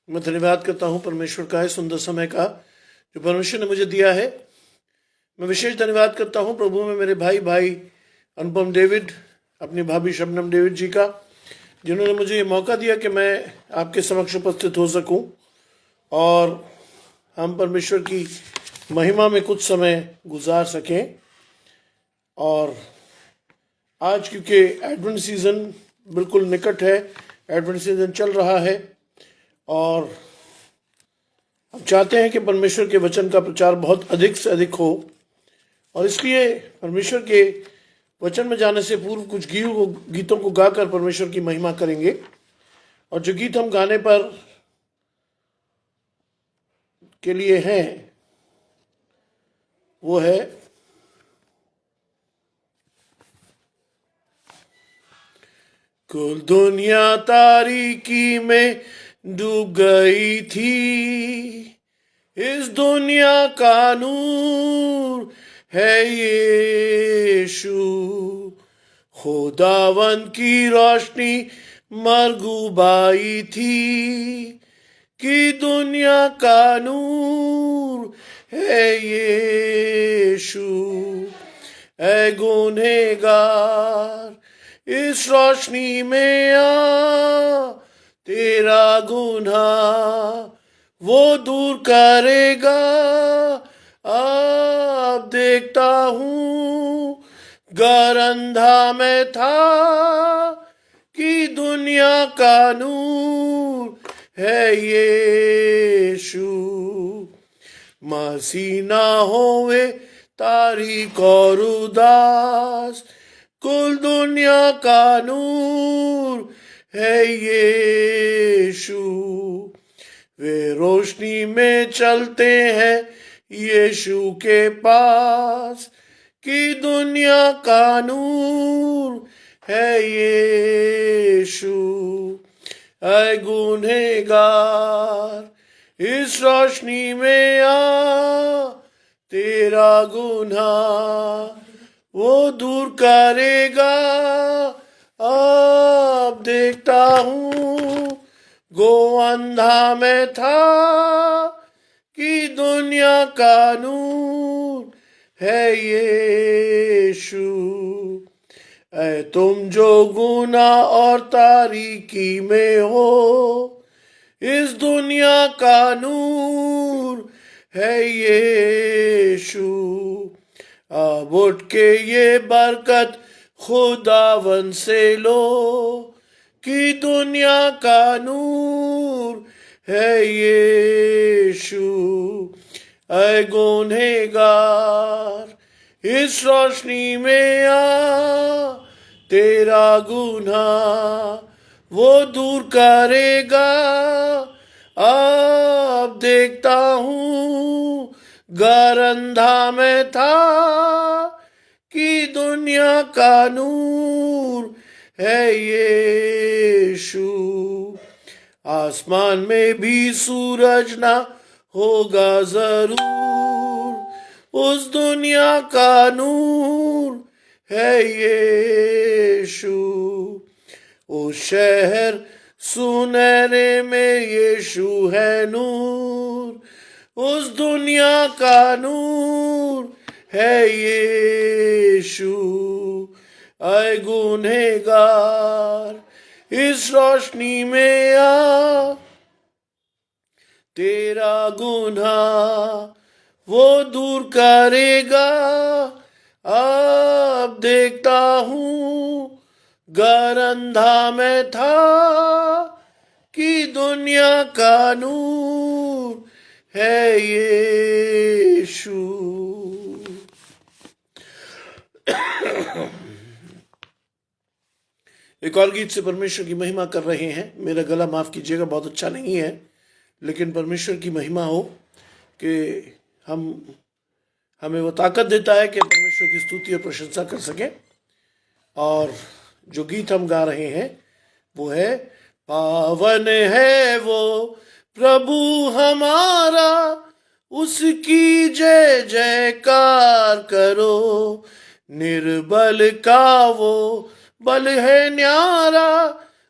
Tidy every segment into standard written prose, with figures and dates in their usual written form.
मैं धन्यवाद करता हूँ परमेश्वर का इस सुंदर समय का जो परमेश्वर ने मुझे दिया है। मैं विशेष धन्यवाद करता हूँ प्रभु में मेरे भाई अनुपम डेविड, अपनी भाभी शबनम डेविड जी का, जिन्होंने मुझे ये मौका दिया कि मैं आपके समक्ष उपस्थित हो सकूं और हम परमेश्वर की महिमा में कुछ समय गुजार सकें। और आज क्योंकि एडवेंट सीज़न बिल्कुल निकट है, एडवेंट सीज़न चल रहा है और हम चाहते हैं कि परमेश्वर के वचन का प्रचार बहुत अधिक से अधिक हो, और इसलिए परमेश्वर के वचन में जाने से पूर्व कुछ गीतों को गाकर परमेश्वर की महिमा करेंगे। और जो गीत हम गाने पर के लिए हैं वो है कुल दुनिया तारीकी में डूब गई थी, इस दुनिया का नूर है यीशु। खुदावन की रोशनी मरगुबाई थी कि दुनिया का नूर है यीशु। ऐ गुनहगार इस रोशनी में आ, तेरा गुनाह वो दूर करेगा। अब देखता हूँ घर अंधा मैं था कि दुनिया का नूर है यीशु। मसीह ना होवे तारीक और उदास, कुल दुनिया का नूर है यीशु। वे रोशनी में चलते हैं यीशु के पास कि दुनिया का नूर है यीशु। ऐ गुनहगार इस रोशनी में आ, तेरा गुनाह वो दूर करेगा। अब देखता हूँ गो अंधा मैं था कि दुनिया का नूर है यीशु। ऐ तुम जो गुनाह और तारीकी में हो, इस दुनिया का नूर है यीशु। अब उठ के ये बरकत खुदावन से लो कि दुनिया का नूर है यीशु। ऐ गुनहगार इस रोशनी में आ, तेरा गुनाह वो दूर करेगा। अब देखता हूँ घर अंधा मैं था कि दुनिया का नूर है यीशु। आसमान में भी सूरज ना होगा जरूर, उस दुनिया का नूर है यीशु। उस शहर सुनहरे में यीशु है नूर, उस दुनिया का नूर है यीशु। ऐ गुनहगार इस रोशनी में आ, तेरा गुनाह वो दूर करेगा। अब देखता हूँ घर अंधा मैं था कि दुनिया का नूर है यीशु। एक और गीत से परमेश्वर की महिमा कर रहे हैं। मेरा गला माफ कीजिएगा, बहुत अच्छा नहीं है, लेकिन परमेश्वर की महिमा हो कि हमें वो ताकत देता है कि परमेश्वर की स्तुति और प्रशंसा कर सकें। और जो गीत हम गा रहे हैं वो है पावन है वो प्रभु हमारा, उसकी जय जयकार करो। निर्बल का वो बल है न्यारा,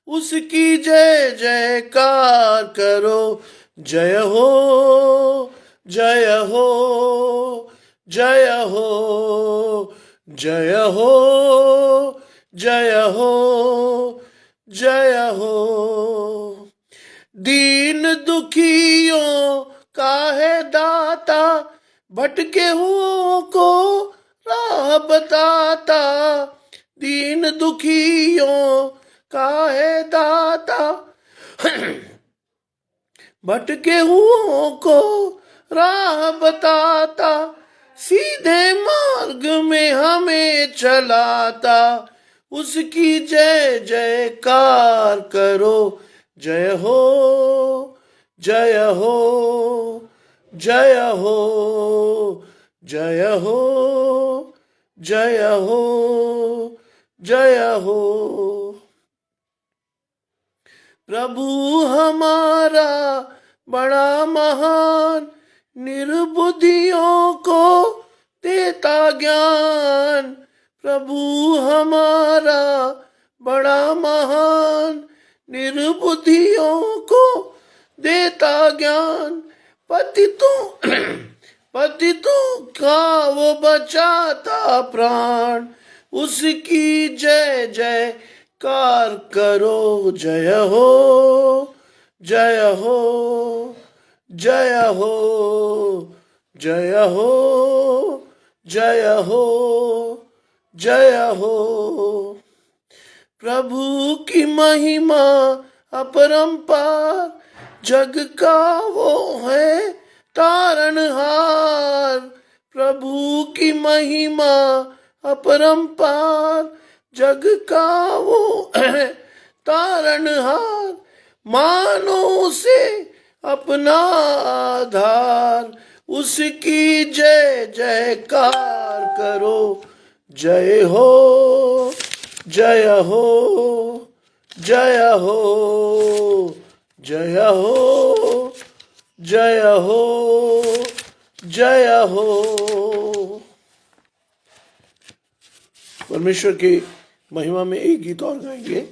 उसकी जय जयकार करो। जय हो, जय हो, जय हो, जय हो, जय हो, जय हो। दीन दुखियों का है दाता, भटके हुओं को राह बताता। दीन दुखियों का है दाता, भटके हुओं को राह बताता। सीधे मार्ग में हमें चलाता, उसकी जय जयकार करो। जय हो, जय हो, जय हो, जय हो, जय हो, जय हो। प्रभु हमारा बड़ा महान, निर्बुद्धियों को देता ज्ञान। प्रभु हमारा बड़ा महान, निर्बुद्धियों को देता ज्ञान। पतितों का वो बचाता प्राण, उसकी जय जयकार करो। जय हो, जय हो, जय हो, जय हो, जय हो, जय हो। प्रभु की महिमा अपरंपार, जग का वो है तारणहार। प्रभु की महिमा अपरंपार, जग का वो है तारणहार। मानो से अपना आधार, उसकी जय जयकार करो। जय हो, जय हो, जय हो, जय हो, जय हो, जय हो। परमेश्वर की महिमा में एक गीत और गाएंगे।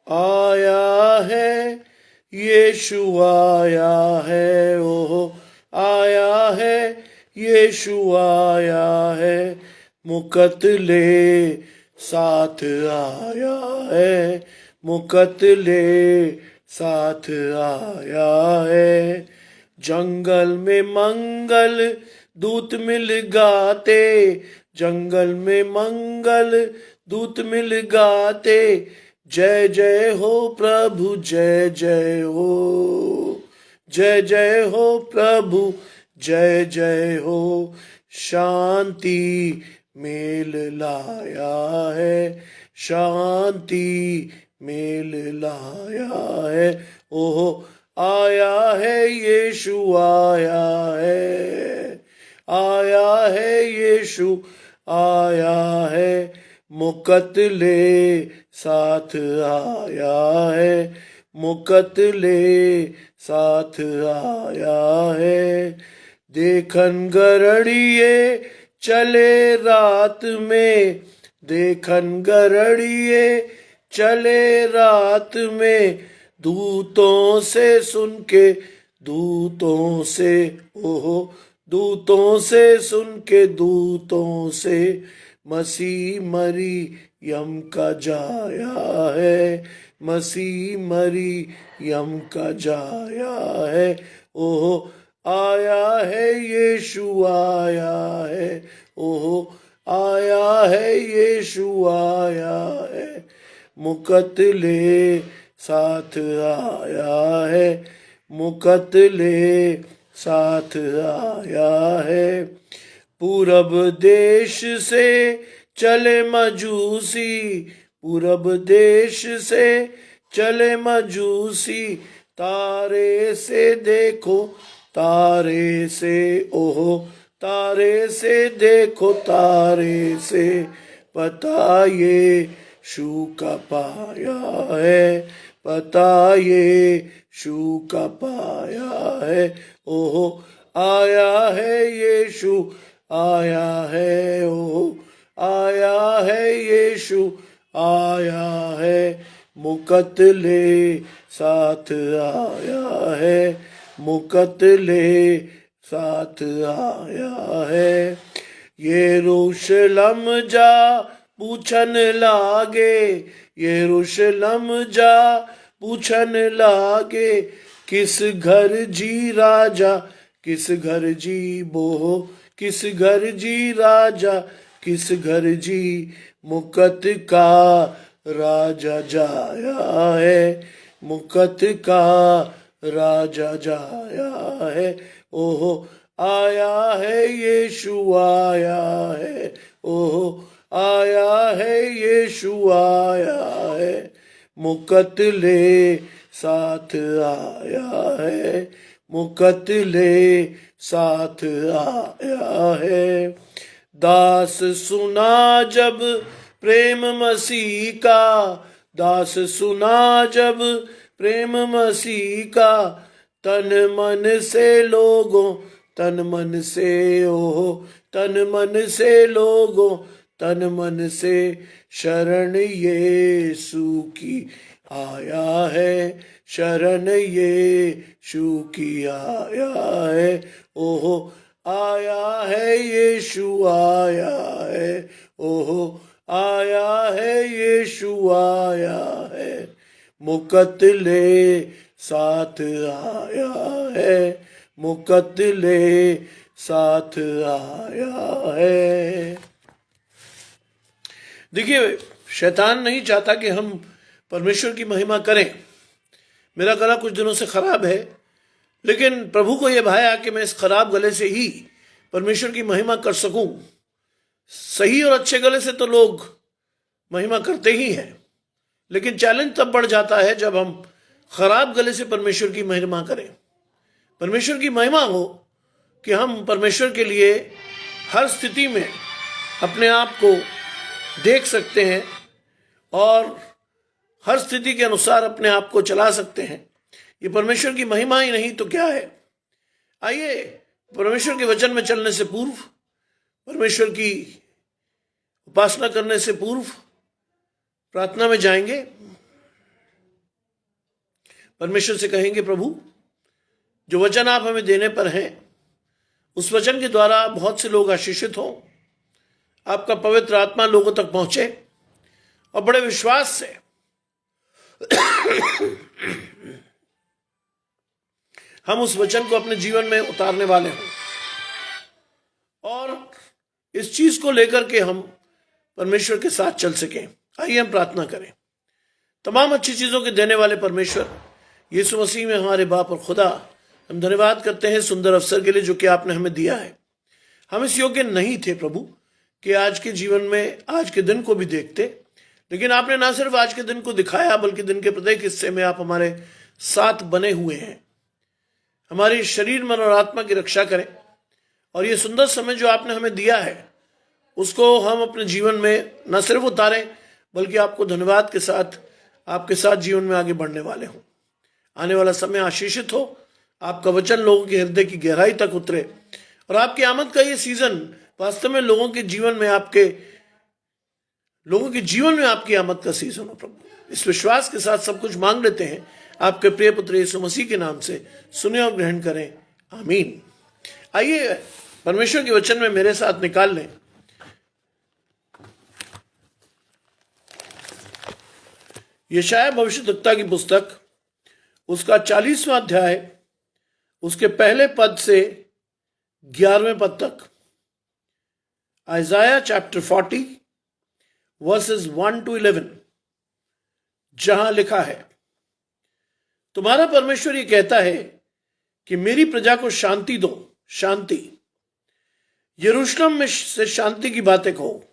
आया है यीशु, आया है, ओह आया है यीशु, आया है। मुकतले साथ आया है, मुकतले साथ आया है। जंगल में मंगल दूत मिल गाते, जंगल में मंगल दूत मिल गाते। जय जय हो प्रभु, जय जय हो, जय जय हो प्रभु, जय जय हो। शांति मेल लाया है, शांति मेल लाया है। ओह आया है यीशु, आया है, आया है यीशु, आया है। मुकतले साथ आया है, मुकतले साथ आया है। देखन गरड़िए चले रात में, देखन गरड़िए चले रात में। दूतों से सुन के, दूतों से, ओहो दूतों से सुन के, दूतों से। मसीह मरियम का जाया है, मसीह मरियम का जाया है। ओहो आया है यीशु, आया है, ओहो आया है यीशु, आया है। मुकतले साथ आया है, मुकतले साथ आया है। पूरब देश से चले मजूसी, पूरब देश से चले मजूसी। तारे से देखो, तारे से, ओहो तारे से देखो, तारे से पता ये शू का पाया है, पता यीशु का पाया है। ओहो आया है यीशु, आया है, ओहो आया है यीशु, आया है, मुकतले साथ आया है, मुकतले साथ आया है। यरूशलेम जा पूछन लागे, यरूशलेम जा पूछन लागे, किस घर जी राजा, किस घर जी बोहो, किस घर जी राजा, किस घर जी, मुकत का राजा जाया है, मुकत का राजा जाया है। ओहो आया है यीशु, आया है, ओहो आया है यीशु, आया है, मुकतले साथ आया है, मुकतले साथ आया है। दास सुना जब प्रेम मसीह का, दास सुना जब प्रेम मसीह का, तन मन से लोगों, तन मन से, ओहो तन मन से लोगों, तन मन से शरण यीशु की आया है, शरण यीशु की आया है। ओहो आया है यीशु, आया है, ओहो आया है यीशु, आया है, मुकतले साथ आया है, मुकतले साथ आया है। देखिए, शैतान नहीं चाहता कि हम परमेश्वर की महिमा करें। मेरा गला कुछ दिनों से खराब है, लेकिन प्रभु को यह भाया कि मैं इस खराब गले से ही परमेश्वर की महिमा कर सकूं। सही और अच्छे गले से तो लोग महिमा करते ही हैं, लेकिन चैलेंज तब बढ़ जाता है जब हम खराब गले से परमेश्वर की महिमा करें। परमेश्वर की महिमा हो कि हम परमेश्वर के लिए हर स्थिति में अपने आप को देख सकते हैं और हर स्थिति के अनुसार अपने आप को चला सकते हैं। ये परमेश्वर की महिमा ही नहीं तो क्या है। आइए परमेश्वर के वचन में चलने से पूर्व, परमेश्वर की उपासना करने से पूर्व प्रार्थना में जाएंगे। परमेश्वर से कहेंगे, प्रभु जो वचन आप हमें देने पर हैं, उस वचन के द्वारा बहुत से लोग आशीषित हों, आपका पवित्र आत्मा लोगों तक पहुंचे और बड़े विश्वास से हम उस वचन को अपने जीवन में उतारने वाले हों और इस चीज को लेकर के हम परमेश्वर के साथ चल सकें। आइए हम प्रार्थना करें। तमाम अच्छी चीजों के देने वाले परमेश्वर यीशु मसीह में हमारे बाप और खुदा, हम धन्यवाद करते हैं सुंदर अवसर के लिए जो कि आपने हमें दिया है। हम इस योग्य नहीं थे प्रभु कि आज के जीवन में आज के दिन को भी देखते, लेकिन आपने ना सिर्फ आज के दिन को दिखाया बल्कि दिन के प्रत्येक हिस्से में आप हमारे साथ बने हुए हैं। हमारी शरीर, मन और आत्मा की रक्षा करें और ये सुंदर समय जो आपने हमें दिया है उसको हम अपने जीवन में न सिर्फ उतारें बल्कि आपको धन्यवाद के साथ आपके साथ जीवन में आगे बढ़ने वाले हों। आने वाला समय आशीषित हो, आपका वचन लोगों के हृदय की गहराई तक उतरे और आपकी आमद का ये सीजन वास्तव में लोगों के जीवन में आपकी आमद का सीजन हो प्रभु। इस विश्वास के साथ सब कुछ मांग लेते हैं आपके प्रिय पुत्र यीशु मसीह के नाम से, सुने और ग्रहण करें, आमीन। आइए परमेश्वर के वचन में मेरे साथ निकाल लें यशायाह भविष्यद्वक्ता की पुस्तक, उसका 40वां अध्याय, उसके पहले पद से 11वें पद तक। आइजाया चैप्टर 40 वर्सेस 1 to 11, जहां लिखा है, तुम्हारा परमेश्वर ये कहता है कि मेरी प्रजा को शांति दो, शांति। यरूशलेम में से शांति की बातें कहो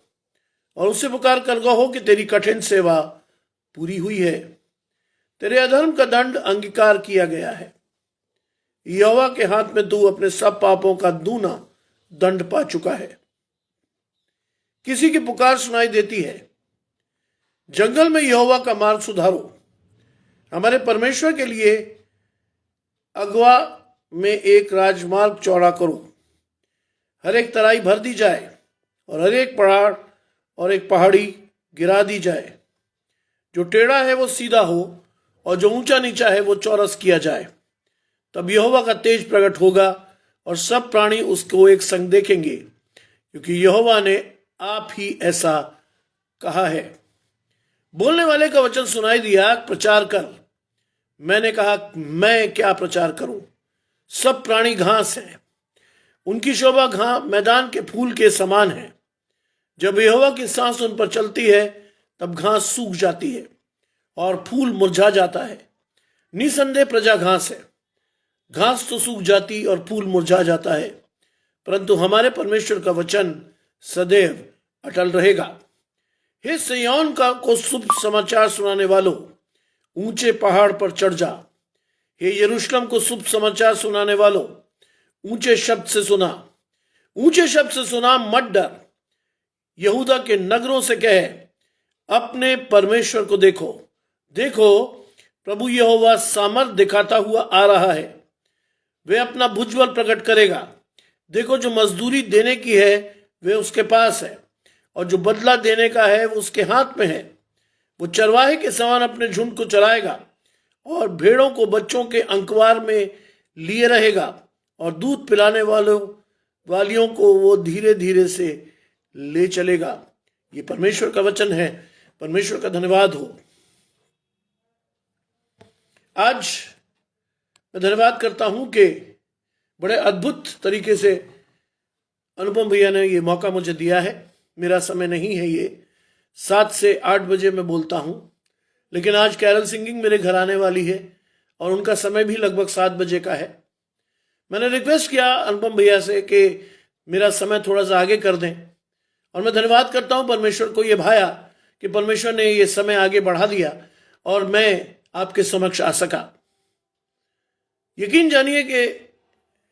और उससे पुकार कर कहो कि तेरी कठिन सेवा पूरी हुई है, तेरे अधर्म का दंड अंगीकार किया गया है। यहोवा के हाथ में तू अपने सब पापों का दूना दंड पा चुका है। किसी की पुकार सुनाई देती है, जंगल में यहोवा का मार्ग सुधारो, हमारे परमेश्वर के लिए अगवा में एक राजमार्ग चौड़ा करो, हर एक तराई भर दी जाए और हर एक पहाड़ और एक पहाड़ी गिरा दी जाए। जो टेढ़ा है वो सीधा हो और जो ऊंचा नीचा है वो चौरस किया जाए। तब यहोवा का तेज प्रकट होगा और सब प्राणी उसको एक संग देखेंगे, क्योंकि यहोवा ने आप ही ऐसा कहा है। बोलने वाले का वचन सुनाई दिया, प्रचार कर। मैंने कहा, मैं क्या प्रचार करूं? सब प्राणी घास हैं, उनकी शोभा मैदान के फूल के समान है। जब यहोवा की सांस उन पर चलती है तब घास सूख जाती है और फूल मुरझा जाता है। निसंदेह प्रजा घास है, घास तो सूख जाती और फूल मुरझा जाता है, परंतु हमारे परमेश्वर का वचन सदैव अटल रहेगा। हे सिय्योन को शुभ समाचार सुनाने वालों, ऊंचे पहाड़ पर चढ़ जा। हे यरूशलेम को शुभ समाचार सुनाने वालों, ऊंचे शब्द से सुना, ऊंचे शब्द से सुना, मत डर। यहूदा के नगरों से कहे, अपने परमेश्वर को देखो। देखो, प्रभु यहोवा सामर्थ दिखाता हुआ आ रहा है, वे अपना भुजबल प्रकट करेगा। देखो, जो मजदूरी देने की है वे उसके पास है और जो बदला देने का है वो उसके हाथ में है। वो चरवाहे के समान अपने झुंड को चराएगा और भेड़ों को बच्चों के अंकवार में लिए रहेगा और दूध पिलाने वालियों को वो धीरे धीरे से ले चलेगा। ये परमेश्वर का वचन है। परमेश्वर का धन्यवाद हो। आज मैं धन्यवाद करता हूं कि बड़े अद्भुत तरीके से अनुपम भैया ने ये मौका मुझे दिया है। मेरा समय नहीं है, ये 7 से 8 बजे मैं बोलता हूं, लेकिन आज कैरल सिंगिंग मेरे घर आने वाली है और उनका समय भी लगभग 7 बजे का है। मैंने रिक्वेस्ट किया अनुपम भैया से कि मेरा समय थोड़ा सा आगे कर दें और मैं धन्यवाद करता हूं परमेश्वर को ये भाया कि परमेश्वर ने ये समय आगे बढ़ा दिया और मैं आपके समक्ष आ सका। यकीन जानिए कि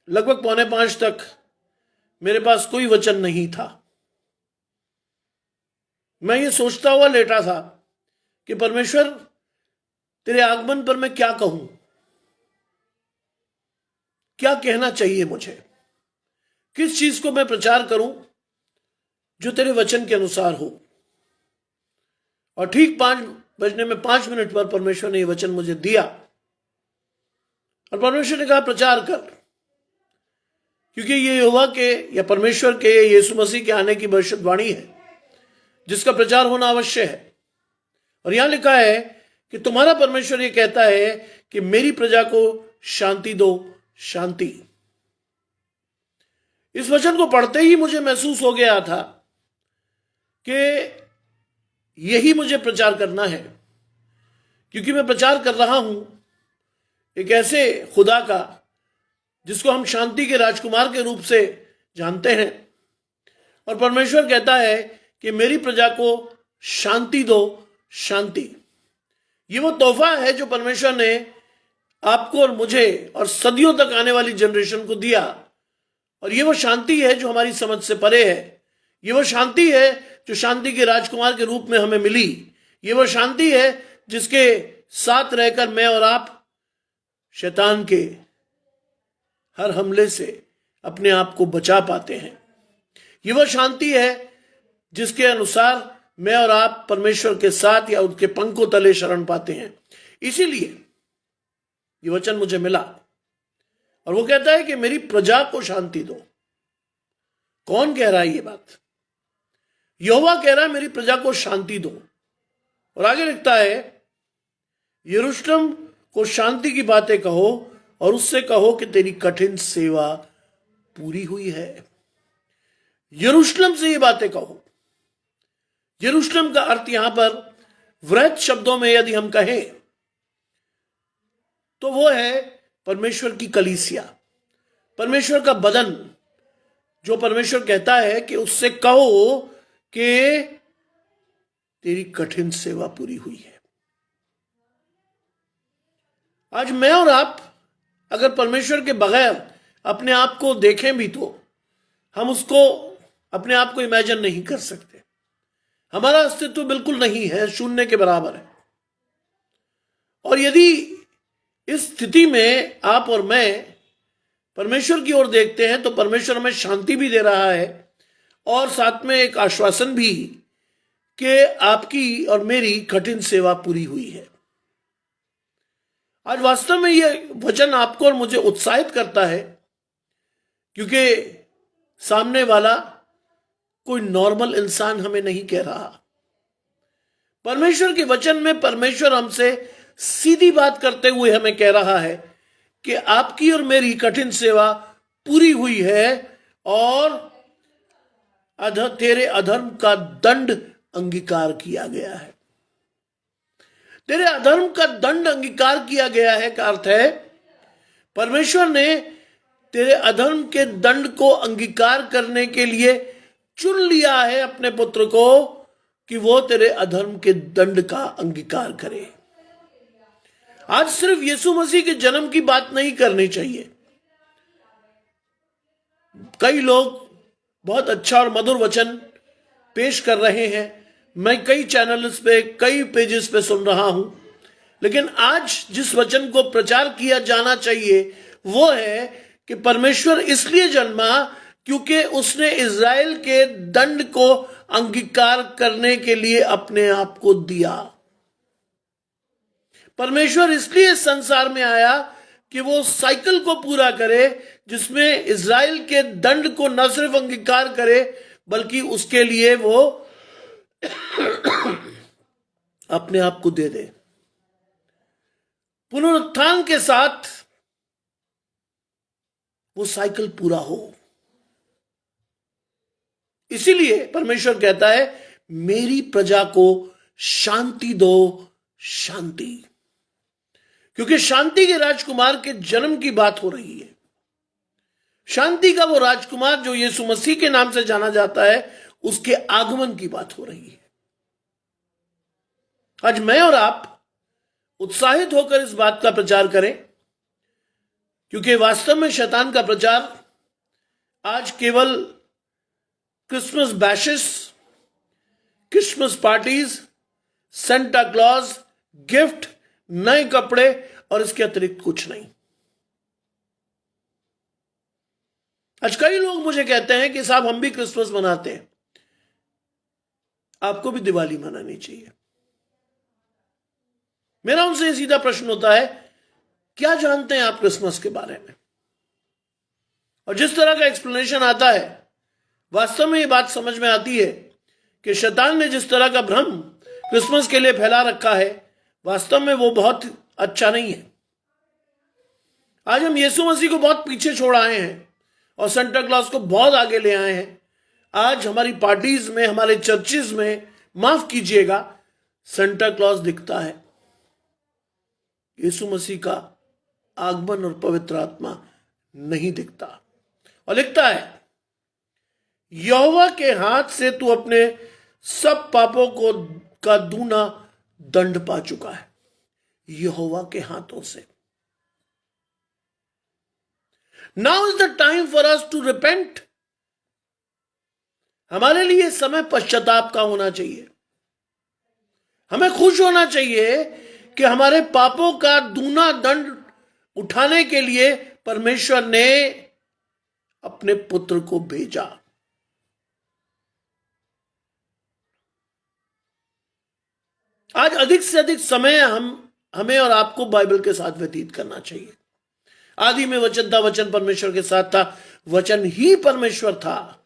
लगभग 4:45 तक मेरे पास कोई वचन नहीं था। मैं ये सोचता हुआ लेटा था कि परमेश्वर, तेरे आगमन पर मैं क्या कहूं, क्या कहना चाहिए मुझे, किस चीज को मैं प्रचार करूं जो तेरे वचन के अनुसार हो। और ठीक 5 बजने में 5 मिनट पर परमेश्वर ने यह वचन मुझे दिया और परमेश्वर ने कहा, प्रचार कर, क्योंकि ये यहोवा के या परमेश्वर के यीशु मसीह के आने की भविष्यवाणी है जिसका प्रचार होना अवश्य है। और यहां लिखा है कि तुम्हारा परमेश्वर ये कहता है कि मेरी प्रजा को शांति दो, शांति। इस वचन को पढ़ते ही मुझे महसूस हो गया था कि यही मुझे प्रचार करना है, क्योंकि मैं प्रचार कर रहा हूं एक ऐसे खुदा का जिसको हम शांति के राजकुमार के रूप से जानते हैं। और परमेश्वर कहता है कि मेरी प्रजा को शांति दो, शांति। ये वो तोहफा है जो परमेश्वर ने आपको और मुझे और सदियों तक आने वाली जनरेशन को दिया। और ये वो शांति है जो हमारी समझ से परे है। ये वो शांति है जो शांति के राजकुमार के रूप में हमें मिली। ये वो शांति है जिसके साथ रहकर मैं और आप शैतान के हर हमले से अपने आप को बचा पाते हैं। ये वो शांति है जिसके अनुसार मैं और आप परमेश्वर के साथ या उसके पंखों तले शरण पाते हैं। इसीलिए ये वचन मुझे मिला और वो कहता है कि मेरी प्रजा को शांति दो। कौन कह रहा है ये बात? यहोवा कह रहा है मेरी प्रजा को शांति दो। और आगे लिखता है, यरूशलेम को शांति की बातें कहो और उससे कहो कि तेरी कठिन सेवा पूरी हुई है। यरूशलेम से ये बातें कहो। यरूशलेम का अर्थ यहां पर वृहत शब्दों में यदि हम कहें तो वो है परमेश्वर की कलीसिया, परमेश्वर का बदन, जो परमेश्वर कहता है कि उससे कहो कि तेरी कठिन सेवा पूरी हुई है। आज मैं और आप अगर परमेश्वर के बगैर अपने आप को देखें भी तो हम उसको अपने आप को इमेजिन नहीं कर सकते। हमारा अस्तित्व बिल्कुल नहीं है, शून्य के बराबर है। और यदि इस स्थिति में आप और मैं परमेश्वर की ओर देखते हैं तो परमेश्वर हमें शांति भी दे रहा है और साथ में एक आश्वासन भी कि आपकी और मेरी कठिन सेवा पूरी हुई है। आज वास्तव में यह वचन आपको और मुझे उत्साहित करता है, क्योंकि सामने वाला कोई नॉर्मल इंसान हमें नहीं कह रहा। परमेश्वर के वचन में परमेश्वर हमसे सीधी बात करते हुए हमें कह रहा है कि आपकी और मेरी कठिन सेवा पूरी हुई है और तेरे अधर्म का दंड अंगीकार किया गया है। तेरे अधर्म का दंड अंगीकार किया गया है का अर्थ है परमेश्वर ने तेरे अधर्म के दंड को अंगीकार करने के लिए चुन लिया है अपने पुत्र को कि वो तेरे अधर्म के दंड का अंगीकार करे। आज सिर्फ यीशु मसीह के जन्म की बात नहीं करनी चाहिए। कई लोग बहुत अच्छा और मधुर वचन पेश कर रहे हैं, मैं कई चैनल्स पे कई पेजेस पे सुन रहा हूं, लेकिन आज जिस वचन को प्रचार किया जाना चाहिए वो है कि परमेश्वर इसलिए जन्मा क्योंकि उसने इज़राइल के दंड को अंगीकार करने के लिए अपने आप को दिया। परमेश्वर इसलिए संसार में आया कि वो साइकिल को पूरा करे जिसमें इज़राइल के दंड को न सिर्फ अंगीकार करे बल्कि उसके लिए वो अपने आप को दे दे। पुनरुत्थान के साथ वो साइकिल पूरा हो। इसीलिए परमेश्वर कहता है मेरी प्रजा को शांति दो, शांति, क्योंकि शांति के राजकुमार के जन्म की बात हो रही है। शांति का वो राजकुमार जो यीशु मसीह के नाम से जाना जाता है उसके आगमन की बात हो रही है। आज मैं और आप उत्साहित होकर इस बात का प्रचार करें, क्योंकि वास्तव में शैतान का प्रचार आज केवल Christmas bashes, Christmas parties, Santa Claus, gift, नए कपड़े और इसके अतिरिक्त कुछ नहीं। आज कई लोग मुझे कहते हैं कि साहब हम भी क्रिसमस मनाते हैं, आपको भी दिवाली मनानी चाहिए। मेरा उनसे सीधा प्रश्न होता है क्या जानते हैं आप क्रिसमस के बारे में? और जिस तरह का एक्सप्लेनेशन आता है वास्तव में ये बात समझ में आती है कि शैतान ने जिस तरह का भ्रम क्रिसमस के लिए फैला रखा है वास्तव में वो बहुत अच्छा नहीं है। आज हम यीशु मसीह को बहुत पीछे छोड़ आए हैं और सेंटा क्लॉज को बहुत आगे ले आए हैं। आज हमारी पार्टीज में, हमारे चर्चेज में, माफ कीजिएगा, सेंटा क्लॉज दिखता है, यीशु मसीह का आगमन और पवित्र आत्मा नहीं दिखता। और लिखता है यहोवा के हाथ से तू अपने सब पापों को का दूना दंड पा चुका है। यहोवा के हाथों से। Now is the time for us to repent. हमारे लिए समय पश्चाताप का होना चाहिए। हमें खुश होना चाहिए कि हमारे पापों का दूना दंड उठाने के लिए परमेश्वर ने अपने पुत्र को भेजा। आज अधिक से अधिक समय हमें और आपको बाइबल के साथ व्यतीत करना चाहिए। आदि में वचन था, वचन परमेश्वर के साथ था, वचन ही परमेश्वर था।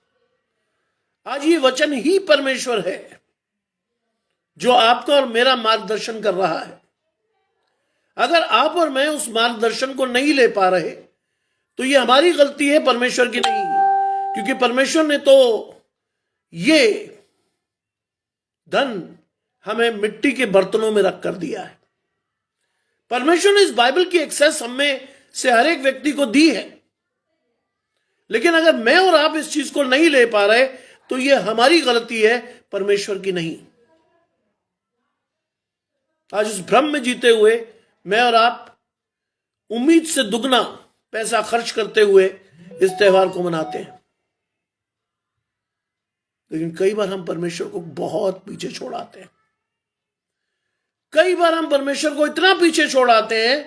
आज ये वचन ही परमेश्वर है जो आपका और मेरा मार्गदर्शन कर रहा है। अगर आप और मैं उस मार्गदर्शन को नहीं ले पा रहे तो ये हमारी गलती है, परमेश्वर की नहीं, क्योंकि परमेश्वर ने तो ये धन हमें मिट्टी के बर्तनों में रख कर दिया है। परमेश्वर ने इस बाइबल की एक्सेस हमें से हर एक व्यक्ति को दी है, लेकिन अगर मैं और आप इस चीज को नहीं ले पा रहे तो यह हमारी गलती है, परमेश्वर की नहीं। आज इस भ्रम में जीते हुए मैं और आप उम्मीद से दुगना पैसा खर्च करते हुए इस त्योहार को मनाते हैं, लेकिन कई बार हम परमेश्वर को बहुत पीछे छोड़ाते हैं। कई बार हम परमेश्वर को इतना पीछे छोड़ आते हैं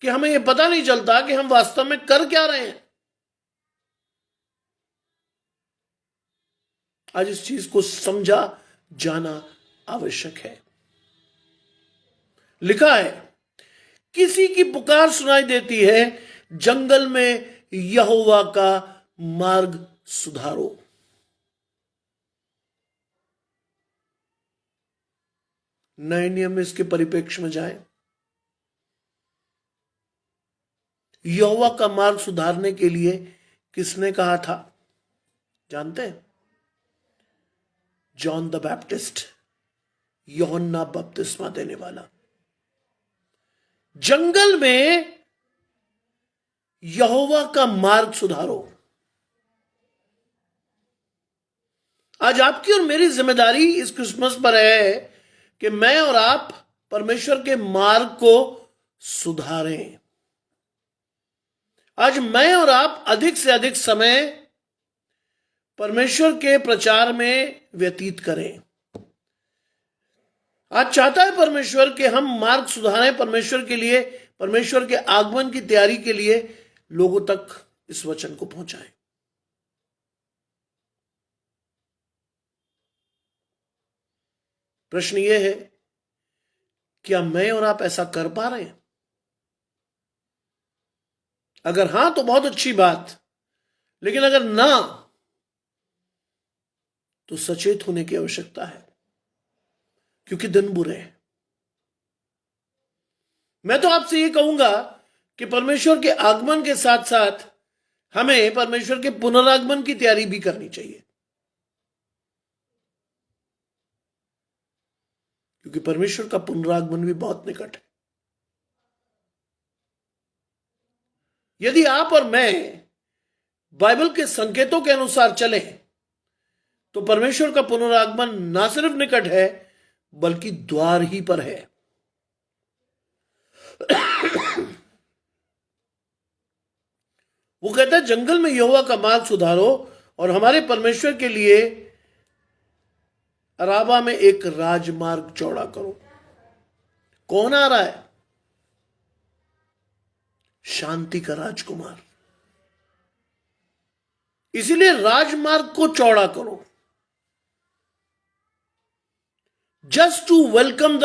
कि हमें यह पता नहीं चलता कि हम वास्तव में कर क्या रहे हैं। आज इस चीज को समझा जाना आवश्यक है। लिखा है, किसी की पुकार सुनाई देती है, जंगल में यहोवा का मार्ग सुधारो। नए नियम में इसके परिप्रेक्ष्य में जाए, यहोवा का मार्ग सुधारने के लिए किसने कहा था जानते हैं? जॉन द बैप्टिस्ट, यूहन्ना बपतिस्मा देने वाला। जंगल में यहोवा का मार्ग सुधारो। आज आपकी और मेरी जिम्मेदारी इस क्रिसमस पर है कि मैं और आप परमेश्वर के मार्ग को सुधारें। आज मैं और आप अधिक से अधिक समय परमेश्वर के प्रचार में व्यतीत करें। आज चाहता है परमेश्वर कि हम मार्ग सुधारें, परमेश्वर के लिए, परमेश्वर के आगमन की तैयारी के लिए लोगों तक इस वचन को पहुंचाएं। प्रश्न यह है, क्या मैं और आप ऐसा कर पा रहे हैं? अगर हां तो बहुत अच्छी बात, लेकिन अगर ना तो सचेत होने की आवश्यकता है, क्योंकि दिन बुरे हैं। मैं तो आपसे यह कहूंगा कि परमेश्वर के आगमन के साथ साथ हमें परमेश्वर के पुनरागमन की तैयारी भी करनी चाहिए, क्योंकि परमेश्वर का पुनरागमन भी बहुत निकट है। यदि आप और मैं बाइबल के संकेतों के अनुसार चलें तो परमेश्वर का पुनरागमन ना सिर्फ निकट है बल्कि द्वार ही पर है। वो कहता है, जंगल में यहोवा का मार्ग सुधारो और हमारे परमेश्वर के लिए अराबा में एक राजमार्ग चौड़ा करो। कौन आ रहा है? शांति का राजकुमार। इसीलिए राजमार्ग को चौड़ा करो, just to welcome the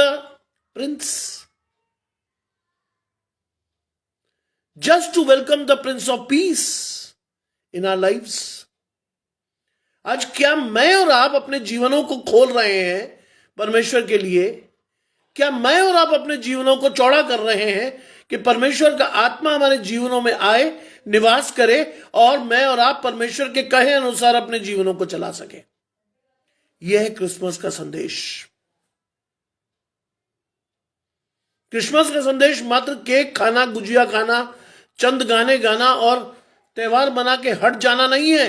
prince, just to welcome the prince of peace in our lives. आज क्या मैं और आप अपने जीवनों को खोल रहे हैं परमेश्वर के लिए? क्या मैं और आप अपने जीवनों को चौड़ा कर रहे हैं कि परमेश्वर का आत्मा हमारे जीवनों में आए, निवास करे और मैं और आप परमेश्वर के कहे अनुसार अपने जीवनों को चला सके? यह है क्रिसमस का संदेश। क्रिसमस का संदेश मात्र केक खाना, गुजिया खाना, चंद गाने गाना और त्योहार बना के हट जाना नहीं है।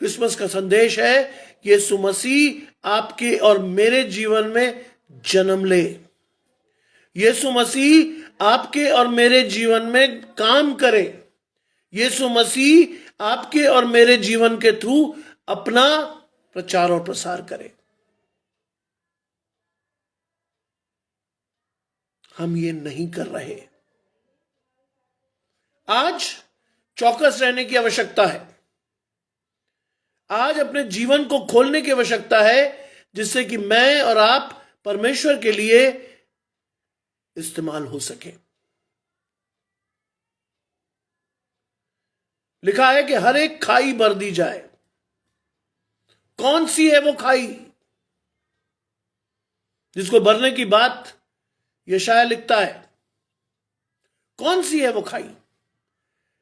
क्रिसमस का संदेश है कि यीशु मसीह आपके और मेरे जीवन में जन्म ले। यीशु मसीह आपके और मेरे जीवन में काम करे। यीशु मसीह आपके और मेरे जीवन के थ्रू अपना प्रचार और प्रसार करे। हम ये नहीं कर रहे। आज चौकस रहने की आवश्यकता है। आज अपने जीवन को खोलने की आवश्यकता है, जिससे कि मैं और आप परमेश्वर के लिए इस्तेमाल हो सके। लिखा है कि हर एक खाई भर दी जाए। कौन सी है वो खाई जिसको भरने की बात यशायाह लिखता है? कौन सी है वो खाई?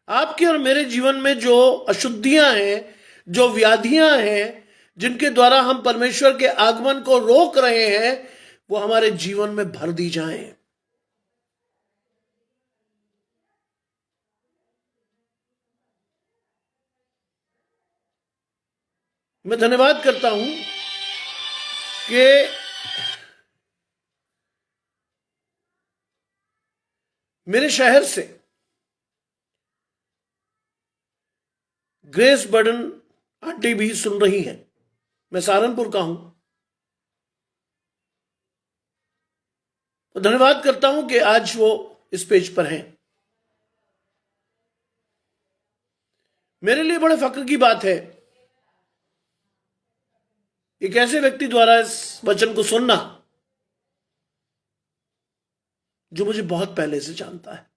आपके और मेरे जीवन में जो अशुद्धियां हैं, जो व्याधियां हैं, जिनके द्वारा हम परमेश्वर के आगमन को रोक रहे हैं, वो हमारे जीवन में भर दी जाएं। मैं धन्यवाद करता हूं कि मेरे शहर से ग्रेस बर्डन आंटी भी सुन रही हैं। मैं सहारनपुर का हूं। और धन्यवाद करता हूं कि आज वो इस पेज पर हैं। मेरे लिए बड़े फक्र की बात है एक ऐसे व्यक्ति द्वारा इस वचन को सुनना जो मुझे बहुत पहले से जानता है।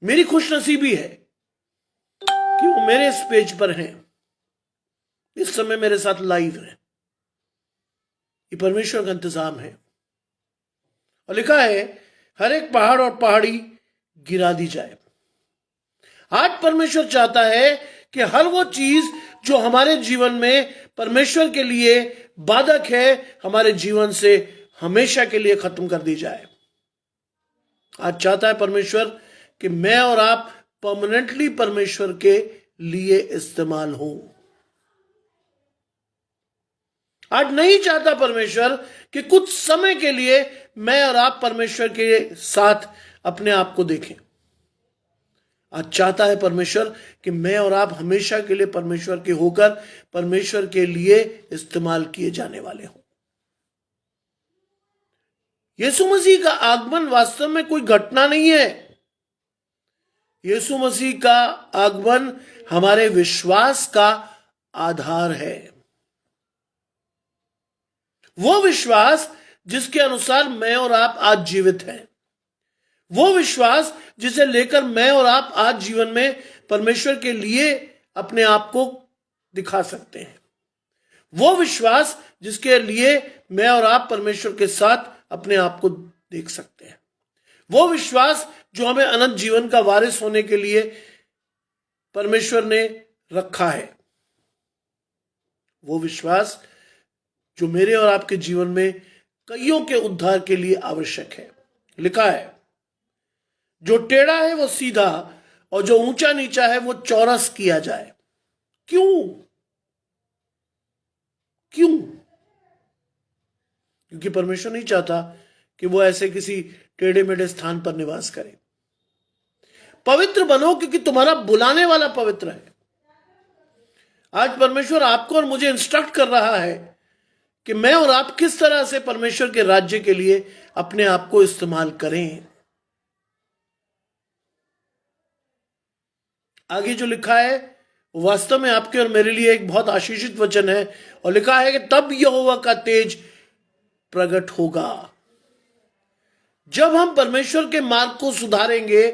मेरी खुशनसीबी है कि वो मेरे इस पेज पर हैं, इस समय मेरे साथ लाइव हैं। ये परमेश्वर का इंतजाम है। और लिखा है हर एक पहाड़ और पहाड़ी गिरा दी जाए। आज परमेश्वर चाहता है कि हर वो चीज जो हमारे जीवन में परमेश्वर के लिए बाधक है, हमारे जीवन से हमेशा के लिए खत्म कर दी जाए। आज चाहता है परमेश्वर कि मैं और आप परमानेंटली परमेश्वर के लिए इस्तेमाल हों। आज नहीं चाहता परमेश्वर कि कुछ समय के लिए मैं और आप परमेश्वर के साथ अपने आप को देखें। आज चाहता है परमेश्वर कि मैं और आप हमेशा के लिए परमेश्वर के होकर परमेश्वर के लिए इस्तेमाल किए जाने वाले हों। यीशु मसीह का आगमन वास्तव में कोई घटना नहीं है। यीशु मसीह का आगमन हमारे विश्वास का आधार है। वो विश्वास जिसके अनुसार मैं और आप आज जीवित हैं, वो विश्वास जिसे लेकर मैं और आप आज जीवन में परमेश्वर के लिए अपने आप को दिखा सकते हैं, वो विश्वास जिसके लिए मैं और आप परमेश्वर के साथ अपने आप को देख सकते हैं, वो विश्वास जो हमें अनंत जीवन का वारिस होने के लिए परमेश्वर ने रखा है, वो विश्वास जो मेरे और आपके जीवन में कईयों के उद्धार के लिए आवश्यक है। लिखा है जो टेढ़ा है वो सीधा और जो ऊंचा नीचा है वो चौरस किया जाए। क्यों? क्योंकि परमेश्वर नहीं चाहता कि वो ऐसे किसी टेढ़े मेढ़े स्थान पर निवास करे। पवित्र बनो क्योंकि तुम्हारा बुलाने वाला पवित्र है। आज परमेश्वर आपको और मुझे इंस्ट्रक्ट कर रहा है कि मैं और आप किस तरह से परमेश्वर के राज्य के लिए अपने आप को इस्तेमाल करें। आगे जो लिखा है वास्तव में आपके और मेरे लिए एक बहुत आशीषित वचन है। और लिखा है कि तब यहोवा का तेज प्रकट होगा। जब हम परमेश्वर के मार्ग को सुधारेंगे,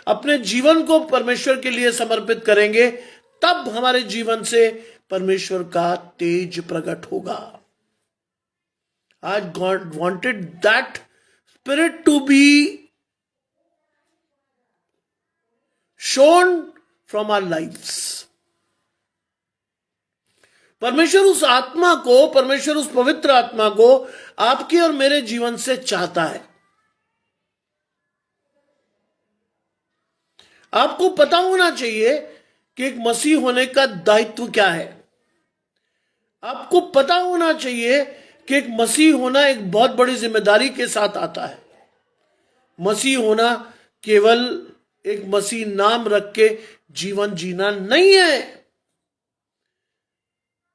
अपने जीवन को परमेश्वर के लिए समर्पित करेंगे, तब हमारे जीवन से परमेश्वर का तेज प्रकट होगा। आज God wanted that spirit to be shone from our lives. परमेश्वर उस आत्मा को, परमेश्वर उस पवित्र आत्मा को आपके और मेरे जीवन से चाहता है। आपको पता होना चाहिए कि एक मसीह होने का दायित्व क्या है। आपको पता होना चाहिए कि एक मसीह होना एक बहुत बड़ी जिम्मेदारी के साथ आता है। मसीह होना केवल एक मसीह नाम रख के जीवन जीना नहीं है।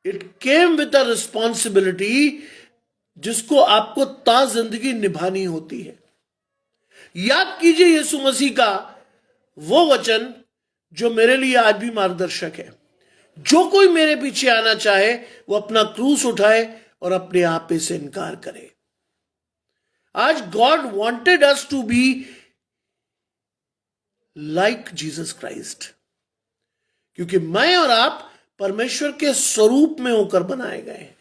It came with a responsibility जिसको आपको ता जिंदगी निभानी होती है। याद कीजिए यीशु मसीह का वो वचन जो मेरे लिए आज भी मार्गदर्शक है। जो कोई मेरे पीछे आना चाहे वो अपना क्रूस उठाए और अपने आप से इनकार करे। आज God wanted us to be like Jesus Christ, क्योंकि मैं और आप परमेश्वर के स्वरूप में होकर बनाए गए हैं।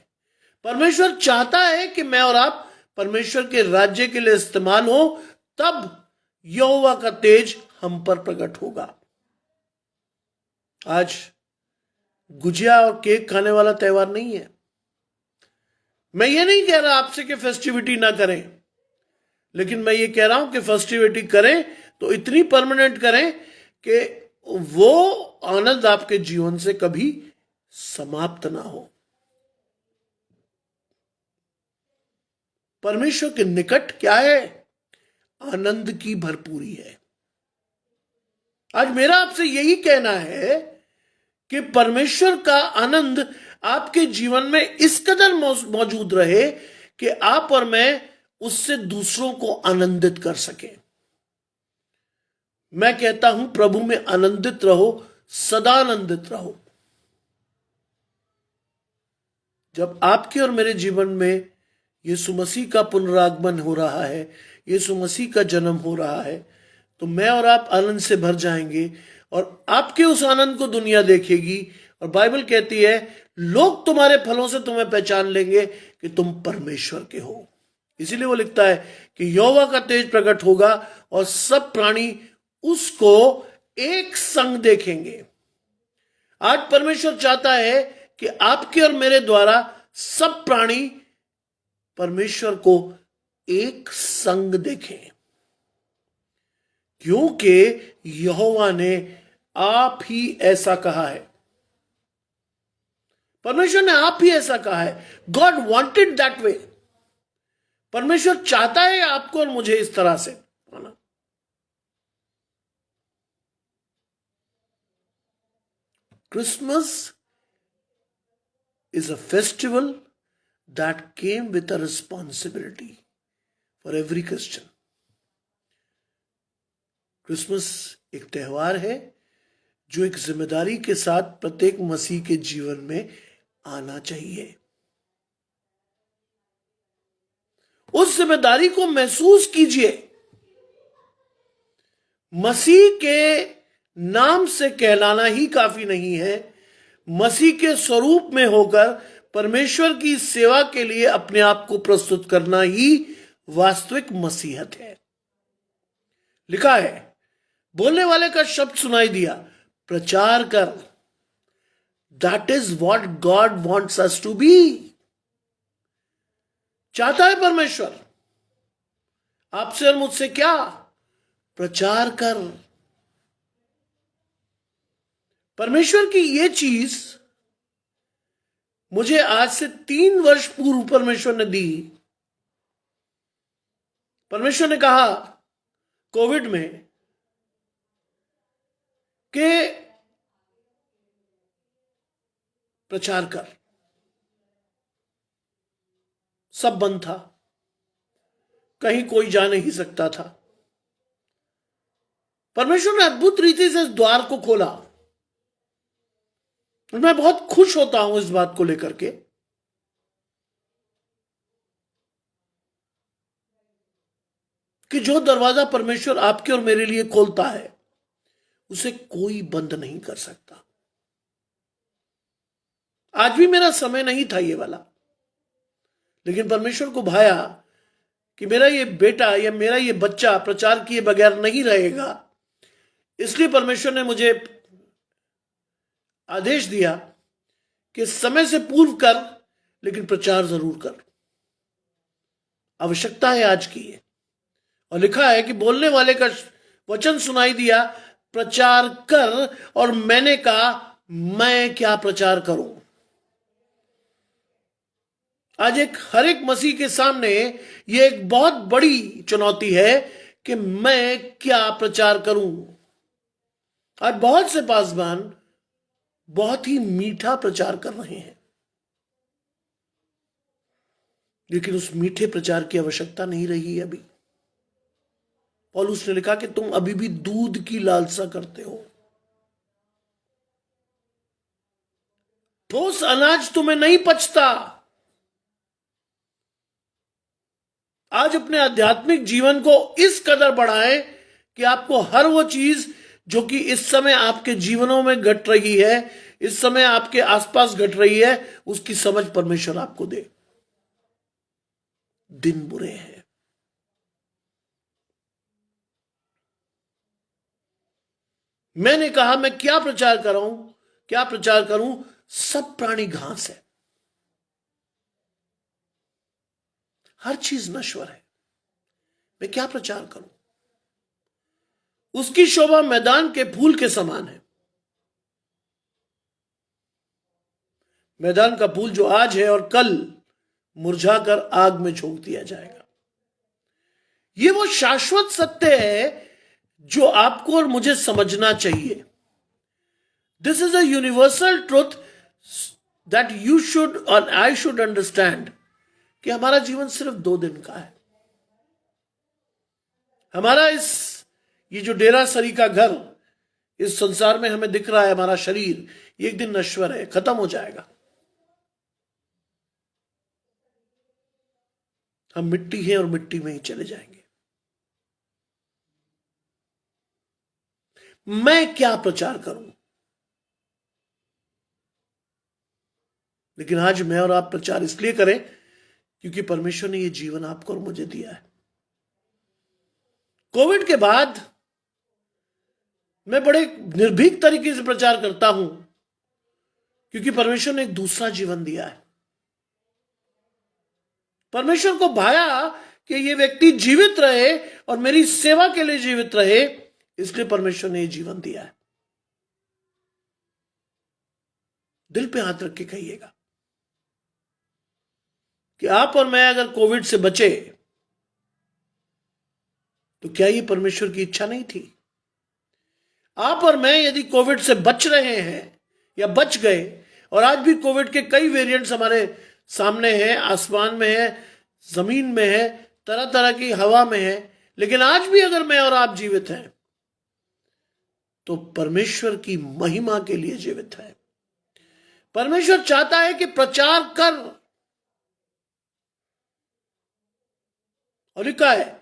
परमेश्वर चाहता है कि मैं और आप परमेश्वर के राज्य के लिए इस्तेमाल हो, तब यहोवा का तेज हम पर प्रकट होगा। आज गुजिया और केक खाने वाला त्योहार नहीं है। मैं ये नहीं कह रहा आपसे कि फेस्टिविटी ना करें, लेकिन मैं ये कह रहा हूं कि फेस्टिविटी करें तो इतनी परमानेंट करें कि वो आनंद आपके जीवन से कभी समाप्त ना हो। परमेश्वर के निकट क्या है? आनंद की भरपूरी है। आज मेरा आपसे यही कहना है कि परमेश्वर का आनंद आपके जीवन में इस कदर मौजूद रहे कि आप और मैं उससे दूसरों को आनंदित कर सकें। मैं कहता हूं प्रभु में आनंदित रहो, सदा आनंदित रहो। जब आपके और मेरे जीवन में यीशु मसीह का पुनरागमन हो रहा है, यीशु मसीह का जन्म हो रहा है, तो मैं और आप आनंद से भर जाएंगे और आपके उस आनंद को दुनिया देखेगी। और बाइबल कहती है लोग तुम्हारे फलों से तुम्हें पहचान लेंगे कि तुम परमेश्वर के हो। इसीलिए वो लिखता है कि यहोवा का तेज प्रकट होगा और सब प्राणी उसको एक संग देखेंगे। आज परमेश्वर चाहता है कि आपके और मेरे द्वारा सब प्राणी परमेश्वर को एक संग देखें, क्योंकि यहोवा ने आप ही ऐसा कहा है। परमेश्वर ने आप ही ऐसा कहा है। God wanted that way. परमेश्वर चाहता है आपको और मुझे इस तरह से। Christmas is a festival that came with a responsibility for every Christian. Christmas एक त्योहार है जो एक जिम्मेदारी के साथ प्रत्येक मसीह के जीवन में आना चाहिए। उस जिम्मेदारी को महसूस कीजिए। मसीह के नाम से कहलाना ही काफी नहीं है, मसीह के स्वरूप में होकर परमेश्वर की सेवा के लिए अपने आप को प्रस्तुत करना ही वास्तविक मसीहत है। लिखा है, बोलने वाले का शब्द सुनाई दिया, प्रचार कर। That is what God wants us to be. चाहता है परमेश्वर आपसे और मुझसे क्या? प्रचार कर। परमेश्वर की यह चीज मुझे आज से 3 वर्ष पूर्व परमेश्वर ने दी। परमेश्वर ने कहा कोविड में कि प्रचार कर। सब बंद था, कहीं कोई जा नहीं सकता था। परमेश्वर ने अद्भुत रीति से इस द्वार को खोला। मैं बहुत खुश होता हूं इस बात को लेकर के कि जो दरवाजा परमेश्वर आपके और मेरे लिए खोलता है उसे कोई बंद नहीं कर सकता। आज भी मेरा समय नहीं था ये वाला, लेकिन परमेश्वर को भाया कि मेरा ये बेटा या मेरा ये बच्चा प्रचार किए बगैर नहीं रहेगा। इसलिए परमेश्वर ने मुझे आदेश दिया कि समय से पूर्व कर, लेकिन प्रचार जरूर कर। आवश्यकता है आज की ये। और लिखा है कि बोलने वाले का वचन सुनाई दिया, प्रचार कर। और मैंने कहा मैं क्या प्रचार करूं? आज हर एक मसीह के सामने यह एक बहुत बड़ी चुनौती है कि मैं क्या प्रचार करूं। आज बहुत से पासवान बहुत ही मीठा प्रचार कर रहे हैं, लेकिन उस मीठे प्रचार की आवश्यकता नहीं रही अभी। पौलुस ने लिखा कि तुम अभी भी दूध की लालसा करते हो। ठोस अनाज तुम्हें नहीं पचता। आज अपने आध्यात्मिक जीवन को इस कदर बढ़ाएं कि आपको हर वो चीज जो कि इस समय आपके जीवनों में घट रही है, इस समय आपके आसपास घट रही है, उसकी समझ परमेश्वर आपको दे। दिन बुरे हैं। मैंने कहा मैं क्या प्रचार करूं, क्या प्रचार करूं? सब प्राणी घास है, हर चीज नश्वर है। मैं क्या प्रचार करूं? उसकी शोभा मैदान के फूल के समान है। मैदान का फूल जो आज है और कल मुरझाकर आग में झोंक दिया जाएगा। यह वो शाश्वत सत्य है जो आपको और मुझे समझना चाहिए। This is a universal truth that you should और आई शुड अंडरस्टैंड कि हमारा जीवन सिर्फ 2 दिन का है। हमारा ये जो डेरासरी का घर इस संसार में हमें दिख रहा है, हमारा शरीर, ये एक दिन नश्वर है, खत्म हो जाएगा। हम मिट्टी हैं और मिट्टी में ही चले जाएंगे। मैं क्या प्रचार करूं? लेकिन आज मैं और आप प्रचार इसलिए करें क्योंकि परमेश्वर ने ये जीवन आपको और मुझे दिया है। कोविड के बाद मैं बड़े निर्भीक तरीके से प्रचार करता हूं क्योंकि परमेश्वर ने एक दूसरा जीवन दिया है। परमेश्वर को भाया कि ये व्यक्ति जीवित रहे और मेरी सेवा के लिए जीवित रहे, इसलिए परमेश्वर ने ये जीवन दिया है। दिल पे हाथ रख के कहिएगा कि आप और मैं अगर कोविड से बचे तो क्या ये परमेश्वर की इच्छा नहीं थी? आप और मैं यदि कोविड से बच रहे हैं या बच गए, और आज भी कोविड के कई वेरिएंट्स हमारे सामने हैं, आसमान में है, जमीन में है, तरह तरह की हवा में है, लेकिन आज भी अगर मैं और आप जीवित हैं तो परमेश्वर की महिमा के लिए जीवित है। परमेश्वर चाहता है कि प्रचार कर, और लिखा है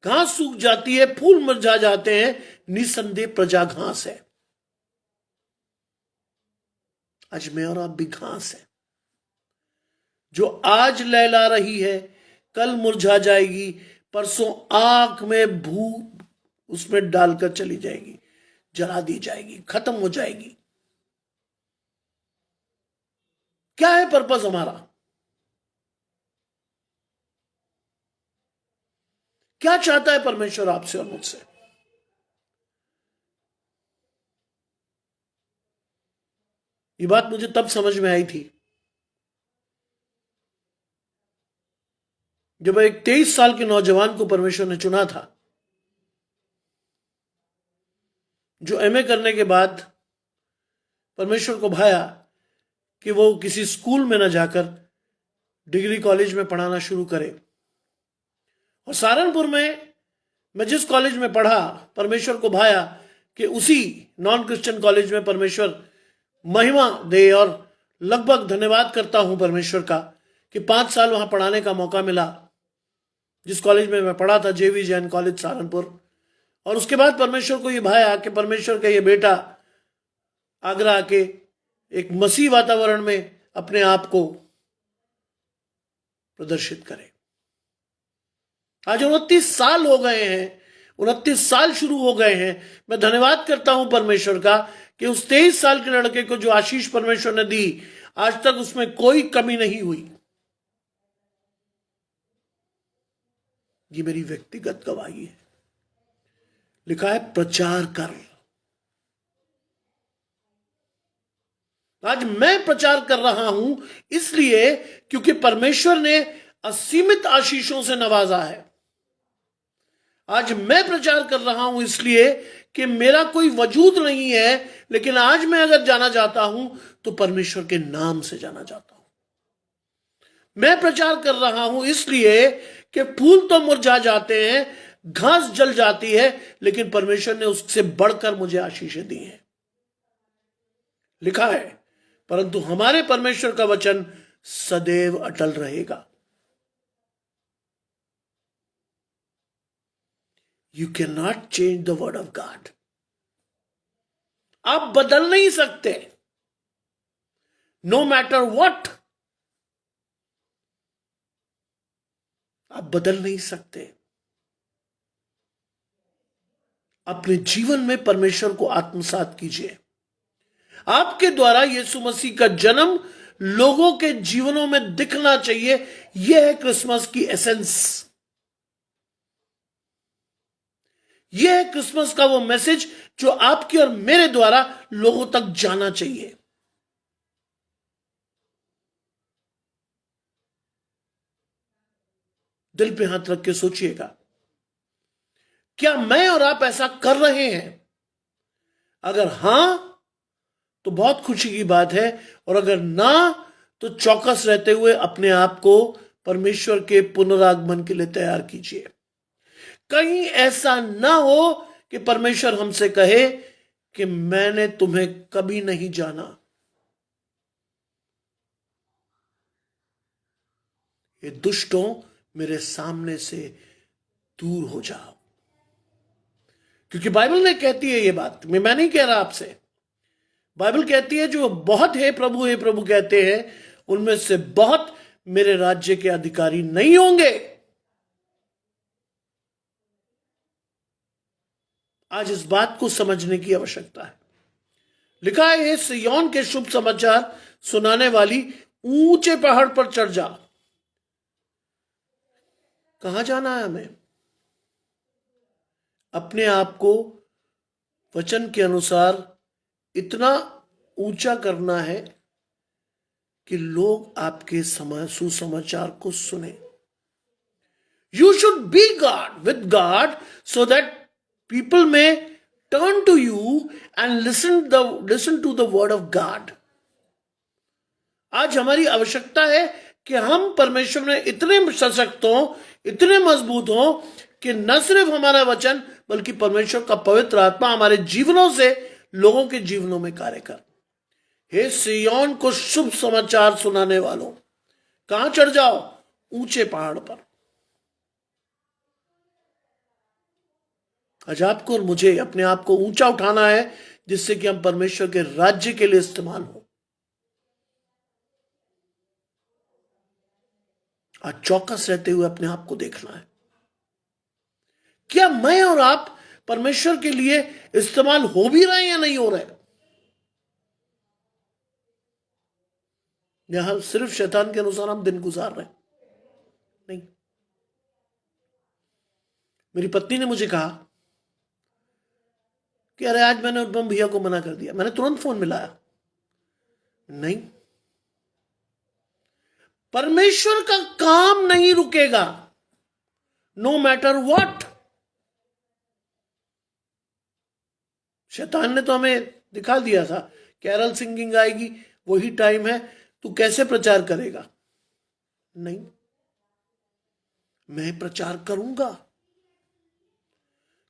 घास सूख जाती है, फूल मुरझा जाते हैं, निसंदेह प्रजा घास है। आज मैं और आप भी घास है जो आज लहला रही है, कल मुरझा जाएगी, परसों आंख में भूत उसमें डालकर चली जाएगी, जला दी जाएगी, खत्म हो जाएगी। क्या है पर्पस हमारा? क्या चाहता है परमेश्वर आपसे और मुझसे? ये बात मुझे तब समझ में आई थी जब एक 23 साल के नौजवान को परमेश्वर ने चुना था, जो एमए करने के बाद परमेश्वर को भाया कि वो किसी स्कूल में ना जाकर डिग्री कॉलेज में पढ़ाना शुरू करे। और सहारनपुर में मैं जिस कॉलेज में पढ़ा, परमेश्वर को भाया कि उसी नॉन क्रिश्चियन कॉलेज में परमेश्वर महिमा दे, और लगभग धन्यवाद करता हूं परमेश्वर का कि 5 साल वहां पढ़ाने का मौका मिला। जिस कॉलेज में मैं पढ़ा था, जेवी जैन कॉलेज सहारनपुर। और उसके बाद परमेश्वर को ये भाया कि परमेश्वर का ये बेटा आगरा आके एक मसीह वातावरण में अपने आप को प्रदर्शित करे। आज 29 साल हो गए हैं, 29 साल शुरू हो गए हैं। मैं धन्यवाद करता हूं परमेश्वर का कि उस 23 साल के लड़के को जो आशीष परमेश्वर ने दी, आज तक उसमें कोई कमी नहीं हुई। ये मेरी व्यक्तिगत गवाही है। लिखा है प्रचार कर। आज मैं प्रचार कर रहा हूं इसलिए क्योंकि परमेश्वर ने असीमित आशीषों से नवाजा है। आज मैं प्रचार कर रहा हूं इसलिए कि मेरा कोई वजूद नहीं है, लेकिन आज मैं अगर जाना चाहता हूं तो परमेश्वर के नाम से जाना चाहता हूं। मैं प्रचार कर रहा हूं इसलिए कि फूल तो मुरझा जाते हैं, घास जल जाती है, लेकिन परमेश्वर ने उससे बढ़कर मुझे आशीषें दी हैं। लिखा है परंतु हमारे परमेश्वर का वचन सदैव अटल रहेगा। You can not change the word of God. आप बदल नहीं सकते, नो मैटर व्हाट। आप बदल नहीं सकते। अपने जीवन में परमेश्वर को आत्मसात कीजिए। आपके द्वारा यीशु मसीह का जन्म लोगों के जीवनों में दिखना चाहिए। यह है क्रिसमस की एसेंस। यह है क्रिसमस का वो मैसेज जो आपके और मेरे द्वारा लोगों तक जाना चाहिए। दिल पे हाथ रख के सोचिएगा, क्या मैं और आप ऐसा कर रहे हैं? अगर हां तो बहुत खुशी की बात है, और अगर ना तो चौकस रहते हुए अपने आप को परमेश्वर के पुनरागमन के लिए तैयार कीजिए। कहीं ऐसा ना हो कि परमेश्वर हमसे कहे कि मैंने तुम्हें कभी नहीं जाना। ये दुष्टों, मेरे सामने से दूर हो जाओ। क्योंकि बाइबल ने कहती है ये बात, मैं नहीं कह रहा आपसे, बाइबल कहती है जो बहुत हे प्रभु कहते हैं उनमें से बहुत मेरे राज्य के अधिकारी नहीं होंगे। आज इस बात को समझने की आवश्यकता है। लिखा है, सिय्योन के शुभ समाचार सुनाने वाली ऊंचे पहाड़ पर चढ़ जा। कहां जाना है हमें? अपने आप को वचन के अनुसार इतना ऊंचा करना है कि लोग आपके सुसमाचार को सुने। You should be God with God so that people may turn to you and listen to the word of God. आज हमारी आवश्यकता है कि हम परमेश्वर में इतने सशक्त हों, इतने मजबूत हों कि न सिर्फ हमारा वचन बल्कि परमेश्वर का पवित्र आत्मा हमारे जीवनों से लोगों के जीवनों में कार्य कर। हे सिय्योन को शुभ समाचार सुनाने वालों, कहां चढ़ जाओ? ऊंचे पहाड़ पर। आज आपको और मुझे अपने आप को ऊंचा उठाना है जिससे कि हम परमेश्वर के राज्य के लिए इस्तेमाल हो। आज चौकस रहते हुए अपने आप को देखना है, क्या मैं और आप परमेश्वर के लिए इस्तेमाल हो भी रहे हैं या नहीं हो रहे? या सिर्फ शैतान के अनुसार हम दिन गुजार रहे हैं? नहीं। मेरी पत्नी ने मुझे कहा कि अरे आज मैंने अनुपम भैया को मना कर दिया। मैंने तुरंत फोन मिलाया, नहीं, परमेश्वर का काम नहीं रुकेगा, नो मैटर व्हाट। शैतान ने तो हमें दिखा दिया था, कैरल सिंगिंग आएगी, वही टाइम है, तू कैसे प्रचार करेगा? नहीं, मैं प्रचार करूंगा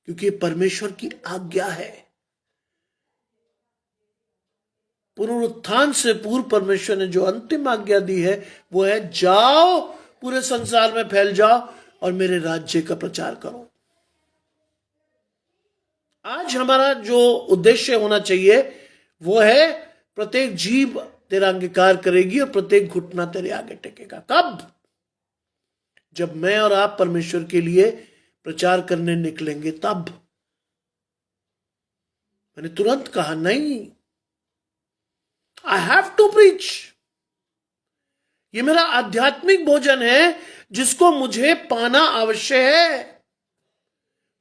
क्योंकि परमेश्वर की आज्ञा है। पुनरुत्थान से पूर्व परमेश्वर ने जो अंतिम आज्ञा दी है वो है, जाओ पूरे संसार में फैल जाओ और मेरे राज्य का प्रचार करो। आज हमारा जो उद्देश्य होना चाहिए वो है, प्रत्येक जीव तेरा अंगीकार करेगी और प्रत्येक घुटना तेरे आगे टेकेगा। कब? जब मैं और आप परमेश्वर के लिए प्रचार करने निकलेंगे तब। मैंने तुरंत कहा, नहीं, आई हैव टू प्रीच। ये मेरा आध्यात्मिक भोजन है जिसको मुझे पाना आवश्यक है,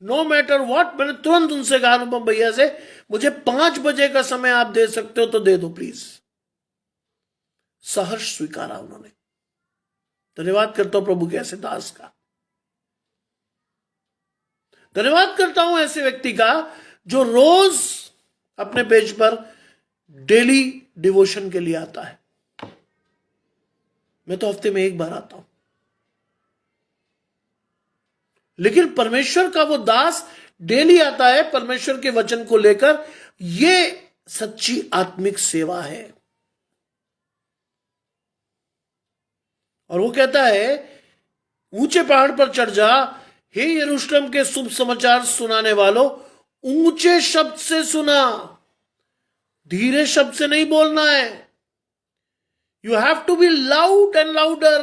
नो मैटर व्हाट। मैंने तुरंत उनसे कहा, अनुपम भैया से, मुझे 5 बजे का समय आप दे सकते हो तो दे दो प्लीज। सहर्ष स्वीकारा उन्होंने। धन्यवाद करता हूं प्रभु के ऐसे दास का। धन्यवाद करता हूं ऐसे व्यक्ति का जो रोज अपने पेज पर डेली डिवोशन के लिए आता है। मैं तो हफ्ते में 1 बार आता हूं, लेकिन परमेश्वर का वो दास डेली आता है परमेश्वर के वचन को लेकर। यह सच्ची आत्मिक सेवा है। और वो कहता है, ऊंचे पहाड़ पर चढ़ जा, हे यरूशलेम के शुभ समाचार सुनाने वालों, ऊंचे शब्द से सुना, धीरे शब्द से नहीं बोलना है। You have to be loud and louder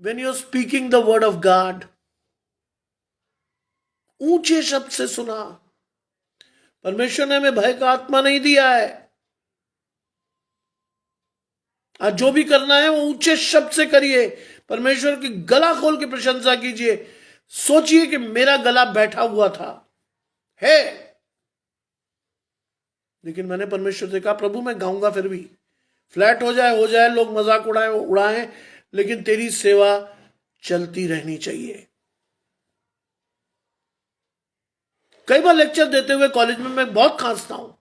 when you are speaking the word of God. ऊंचे शब्द से सुना। परमेश्वर ने हमें भय का आत्मा नहीं दिया है। आज जो भी करना है वो ऊंचे शब्द से करिए। परमेश्वर की गला खोल के प्रशंसा कीजिए। सोचिए कि मेरा गला बैठा हुआ था है, लेकिन मैंने परमेश्वर से कहा, प्रभु मैं गाऊंगा फिर भी, फ्लैट हो जाए, लोग मजाक उड़ाएं, लेकिन तेरी सेवा चलती रहनी चाहिए। कई बार लेक्चर देते हुए कॉलेज में मैं बहुत खांसता हूं,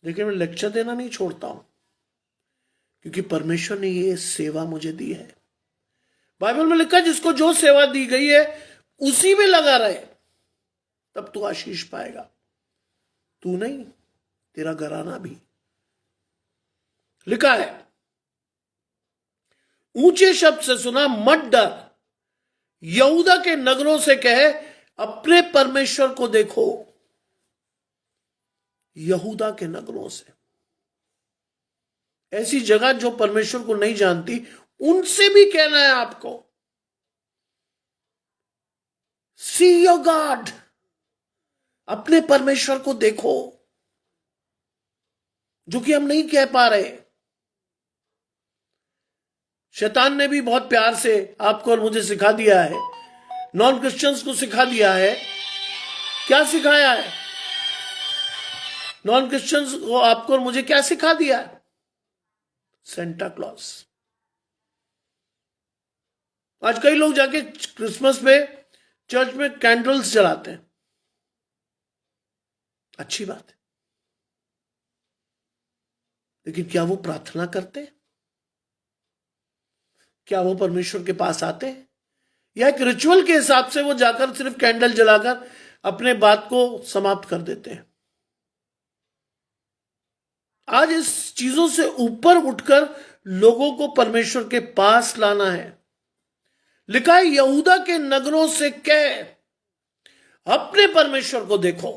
लेकिन मैं लेक्चर देना नहीं छोड़ता हूं, क्योंकि परमेश्वर ने ये सेवा मुझे दी है। बाइबल में लिखा, जिसको जो सेवा दी गई है उसी में लगा रहे, तब तू आशीष पाएगा। तू नहीं, तेरा घराना भी। लिखा है, ऊंचे शब्द से सुना, मत डर, यहूदा के नगरों से कहे, अपने परमेश्वर को देखो। यहूदा के नगरों से, ऐसी जगह जो परमेश्वर को नहीं जानती, उनसे भी कहना है आपको, सी योर गॉड, अपने परमेश्वर को देखो, जो कि हम नहीं कह पा रहे। शैतान ने भी बहुत प्यार से आपको और मुझे सिखा दिया है, नॉन क्रिश्चियंस को सिखा दिया है। क्या सिखाया है? नॉन क्रिश्चियंस को आपको और मुझे क्या सिखा दिया है? Santa Claus. आज कई लोग जाके क्रिसमस पे चर्च में कैंडल्स जलाते हैं, अच्छी बात है, लेकिन क्या वो प्रार्थना करते हैं? क्या वो परमेश्वर के पास आते हैं? या एक रिचुअल के हिसाब से वो जाकर सिर्फ कैंडल जलाकर अपने बात को समाप्त कर देते हैं? आज इस चीजों से ऊपर उठकर लोगों को परमेश्वर के पास लाना है। लिखा है, यहूदा के नगरों से कह, अपने परमेश्वर को देखो।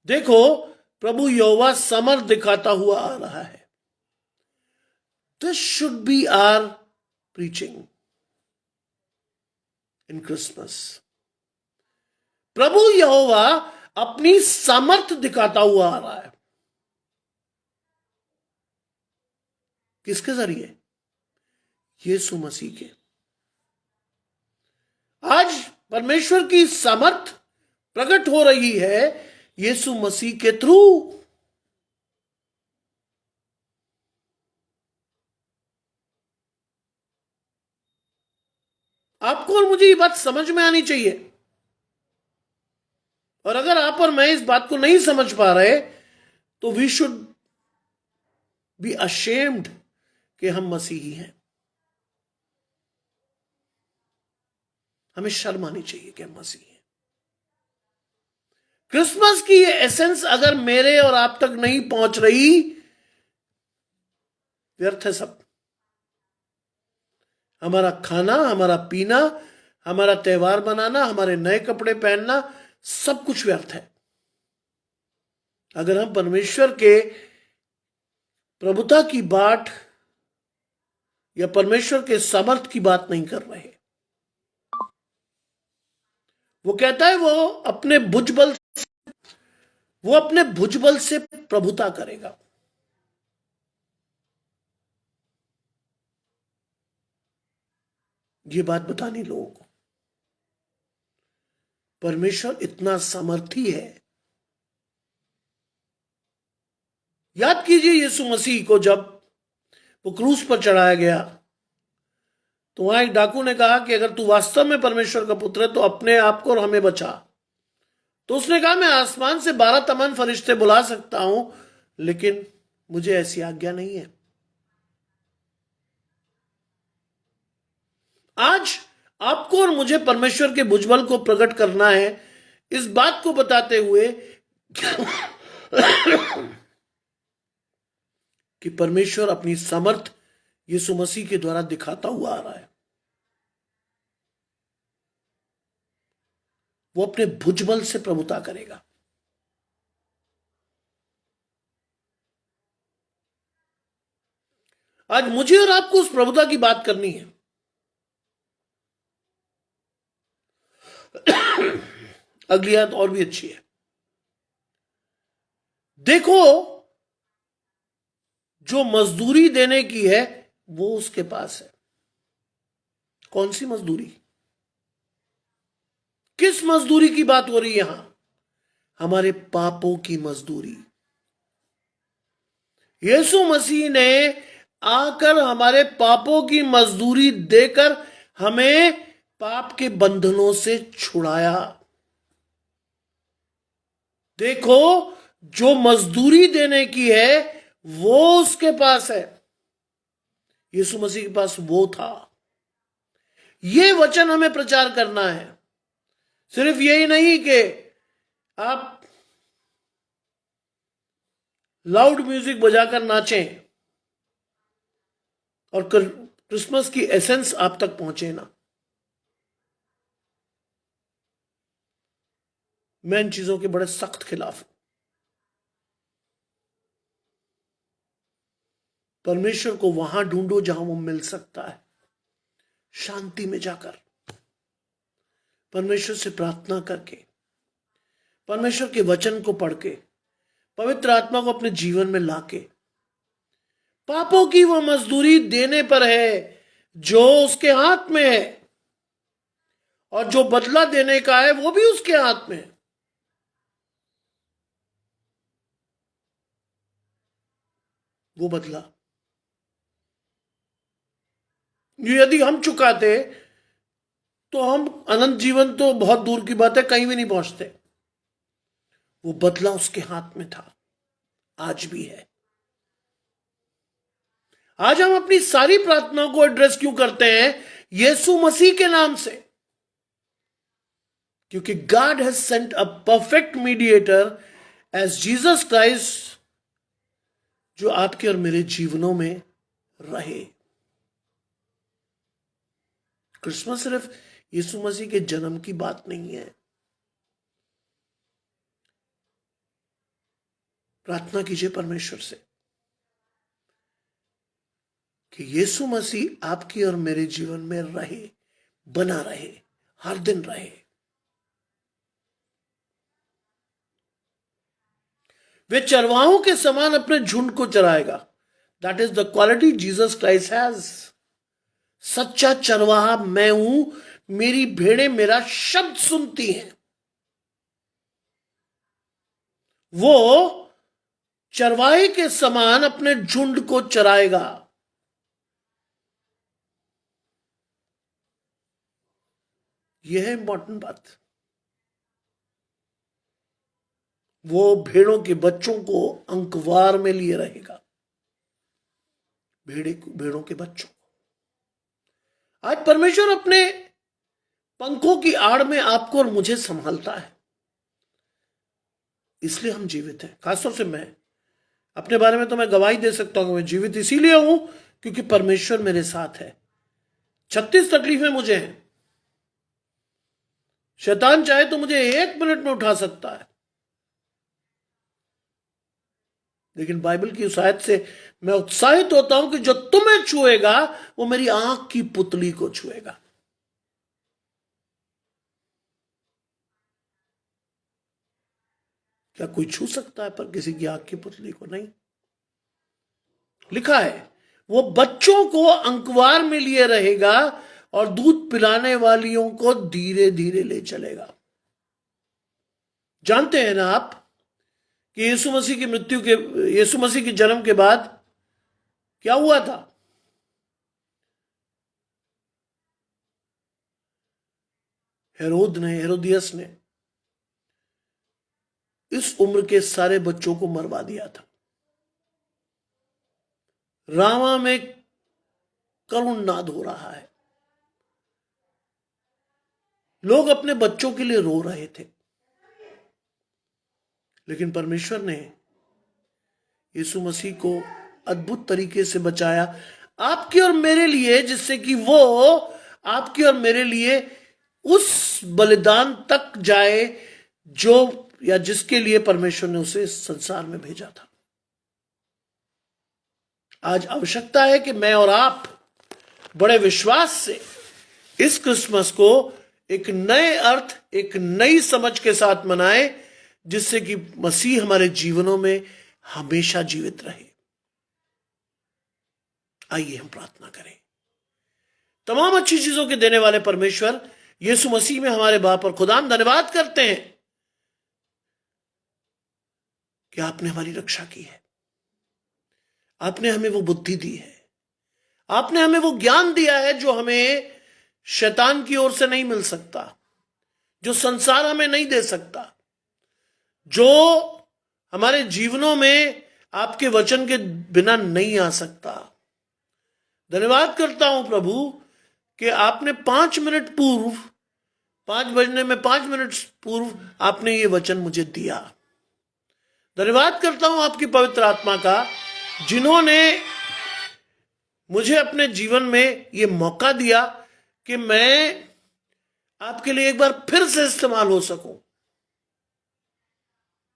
देखो, प्रभु यहोवा समर्थ दिखाता हुआ आ रहा है। This should be our preaching in Christmas. प्रभु यहोवा अपनी सामर्थ दिखाता हुआ आ रहा है। किसके जरिए? यीशु मसीह के। आज परमेश्वर की सामर्थ प्रकट हो रही है यीशु मसीह के थ्रू। आपको और मुझे ये बात समझ में आनी चाहिए, और अगर आप और मैं इस बात को नहीं समझ पा रहे तो वी शुड बी अशेम्ड कि हम मसीही हैं। हमें शर्म आनी चाहिए कि हम मसीही हैं। क्रिसमस की ये एसेंस अगर मेरे और आप तक नहीं पहुंच रही, व्यर्थ है सब। हमारा खाना, हमारा पीना, हमारा त्योहार मनाना, हमारे नए कपड़े पहनना, सब कुछ व्यर्थ है अगर हम परमेश्वर के प्रभुता की बात या परमेश्वर के समर्थ की बात नहीं कर रहे। वो कहता है वो अपने भुजबल से प्रभुता करेगा। ये बात बतानी लोगों को, परमेश्वर इतना सामर्थी है। याद कीजिए यीशु मसीह को जब वो क्रूस पर चढ़ाया गया तो वहां एक डाकू ने कहा कि अगर तू वास्तव में परमेश्वर का पुत्र है तो अपने आप को और हमें बचा। तो उसने कहा, मैं आसमान से 12 तमाम फरिश्ते बुला सकता हूं, लेकिन मुझे ऐसी आज्ञा नहीं है। आज आपको और मुझे परमेश्वर के भुजबल को प्रकट करना है, इस बात को बताते हुए कि परमेश्वर अपनी समर्थ यीशु मसीह के द्वारा दिखाता हुआ आ रहा है। वो अपने भुजबल से प्रभुता करेगा। आज मुझे और आपको उस प्रभुता की बात करनी है। अगली आयत और भी अच्छी है। देखो, जो मजदूरी देने की है वो उसके पास है। कौन सी मजदूरी? किस मजदूरी की बात हो रही है यहां? हमारे पापों की मजदूरी। यीशु मसीह ने आकर हमारे पापों की मजदूरी देकर हमें पाप के बंधनों से छुड़ाया। देखो, जो मजदूरी देने की है वो उसके पास है। यीशु मसीह के पास वो था। ये वचन हमें प्रचार करना है। सिर्फ यही नहीं कि आप लाउड म्यूजिक बजाकर नाचें और क्रिसमस की एसेंस आप तक पहुंचे ना। मैं इन चीजों के बड़े सख्त खिलाफ हूं। परमेश्वर को वहां ढूंढो जहां वो मिल सकता है, शांति में जाकर, परमेश्वर से प्रार्थना करके, परमेश्वर के वचन को पढ़ के, पवित्र आत्मा को अपने जीवन में लाके। पापों की वो मजदूरी देने पर है जो उसके हाथ में है, और जो बदला देने का है वो भी उसके हाथ में है। वो बदला यदि हम चुकाते तो हम अनंत जीवन तो बहुत दूर की बात है, कहीं भी नहीं पहुंचते। वो बदला उसके हाथ में था, आज भी है। आज हम अपनी सारी प्रार्थनाओं को एड्रेस क्यों करते हैं? यीशु मसीह के नाम से। क्योंकि God has sent a perfect mediator as Jesus Christ, जो आपके और मेरे जीवनों में रहे। क्रिसमस सिर्फ यीशु मसीह के जन्म की बात नहीं है। प्रार्थना कीजिए परमेश्वर से कि यीशु मसीह आपकी और मेरे जीवन में रहे, बना रहे, हर दिन रहे। वे चरवाहों के समान अपने झुंड को चराएगा। That is the quality Jesus Christ has. सच्चा चरवाहा मैं हूं, मेरी भेड़ें मेरा शब्द सुनती हैं। वो चरवाहे के समान अपने झुंड को चराएगा। यह है इंपॉर्टेंट बात। वो भेड़ों के बच्चों को अंकवार में लिए रहेगा। भेड़ों के बच्चों को आज परमेश्वर अपने पंखों की आड़ में आपको और मुझे संभालता है। इसलिए हम जीवित हैं। खासतौर से मैं अपने बारे में तो मैं गवाही दे सकता हूं कि मैं जीवित इसीलिए हूं क्योंकि परमेश्वर मेरे साथ है। 36 तकलीफें मुझे हैं। शैतान चाहे तो मुझे 1 मिनट में उठा सकता है, लेकिन बाइबल की उस आयत से मैं उत्साहित होता हूं कि जो तुम्हें छुएगा वो मेरी आंख की पुतली को छुएगा। क्या कोई छू सकता है पर किसी की आंख की पुतली को? नहीं। लिखा है वो बच्चों को अंकवार में लिए रहेगा और दूध पिलाने वालियों को धीरे धीरे ले चलेगा। जानते हैं ना आप कि यीशु मसीह के जन्म के बाद क्या हुआ था? हेरोदियस ने इस उम्र के सारे बच्चों को मरवा दिया था। रामा में करुण नाद हो रहा है। लोग अपने बच्चों के लिए रो रहे थे, लेकिन परमेश्वर ने यीशु मसीह को अद्भुत तरीके से बचाया आपके और मेरे लिए, जिससे कि वो आपके और मेरे लिए उस बलिदान तक जाए जो या जिसके लिए परमेश्वर ने उसे संसार में भेजा था। आज आवश्यकता है कि मैं और आप बड़े विश्वास से इस क्रिसमस को एक नए अर्थ, एक नई समझ के साथ मनाएं, जिससे कि मसीह हमारे जीवनों में हमेशा जीवित रहे। आइए हम प्रार्थना करें। तमाम अच्छी चीजों के देने वाले परमेश्वर यीशु मसीह में हमारे बाप और खुदा, हम धन्यवाद करते हैं कि आपने हमारी रक्षा की है। आपने हमें वो बुद्धि दी है, आपने हमें वो ज्ञान दिया है जो हमें शैतान की ओर से नहीं मिल सकता, जो संसार हमें नहीं दे सकता, जो हमारे जीवनों में आपके वचन के बिना नहीं आ सकता। धन्यवाद करता हूं प्रभु कि आपने 5 मिनट पूर्व, 5 बजने में 5 मिनट पूर्व आपने ये वचन मुझे दिया। धन्यवाद करता हूं आपकी पवित्र आत्मा का, जिन्होंने मुझे अपने जीवन में ये मौका दिया कि मैं आपके लिए एक बार फिर से इस्तेमाल हो सकूं।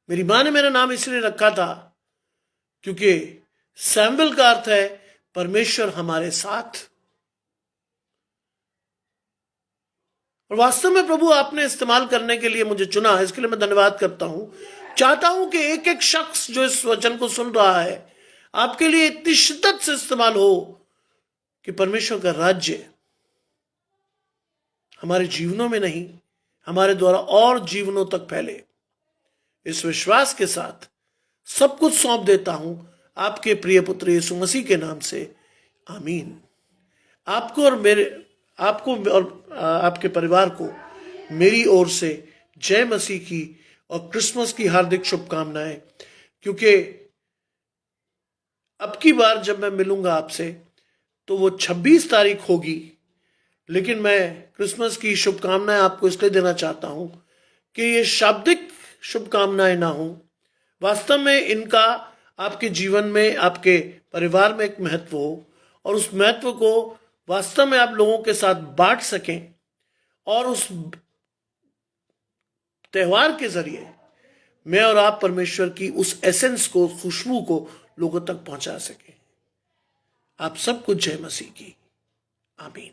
मेरी मां ने मेरा नाम इसलिए रखा था क्योंकि सैमुएल का अर्थ है परमेश्वर हमारे साथ। और वास्तव में प्रभु आपने इस्तेमाल करने के लिए मुझे चुना, इसके लिए मैं धन्यवाद करता हूं। चाहता हूं कि एक एक शख्स जो इस वचन को सुन रहा है आपके लिए इतनी शिद्दत से इस्तेमाल हो कि परमेश्वर का राज्य हमारे जीवनों में नहीं, हमारे द्वारा और जीवनों तक फैले। इस विश्वास के साथ सब कुछ सौंप देता हूं आपके प्रिय पुत्र यीशु मसीह के नाम से, आमीन। आपको और आपके परिवार को मेरी ओर से जय मसीह की और क्रिसमस की हार्दिक शुभकामनाएं। क्योंकि अब की बार जब मैं मिलूंगा आपसे तो वो 26 तारीख होगी, लेकिन मैं क्रिसमस की शुभकामनाएं आपको इसलिए देना चाहता हूं कि ये शाब्दिक शुभकामनाएं ना हो, वास्तव में इनका आपके जीवन में, आपके परिवार में एक महत्व हो, और उस महत्व को वास्तव में आप लोगों के साथ बांट सकें और उस त्योहार के जरिए मैं और आप परमेश्वर की उस एसेंस को, खुशबू को लोगों तक पहुंचा सकें। आप सबको जय मसीह की, आमीन।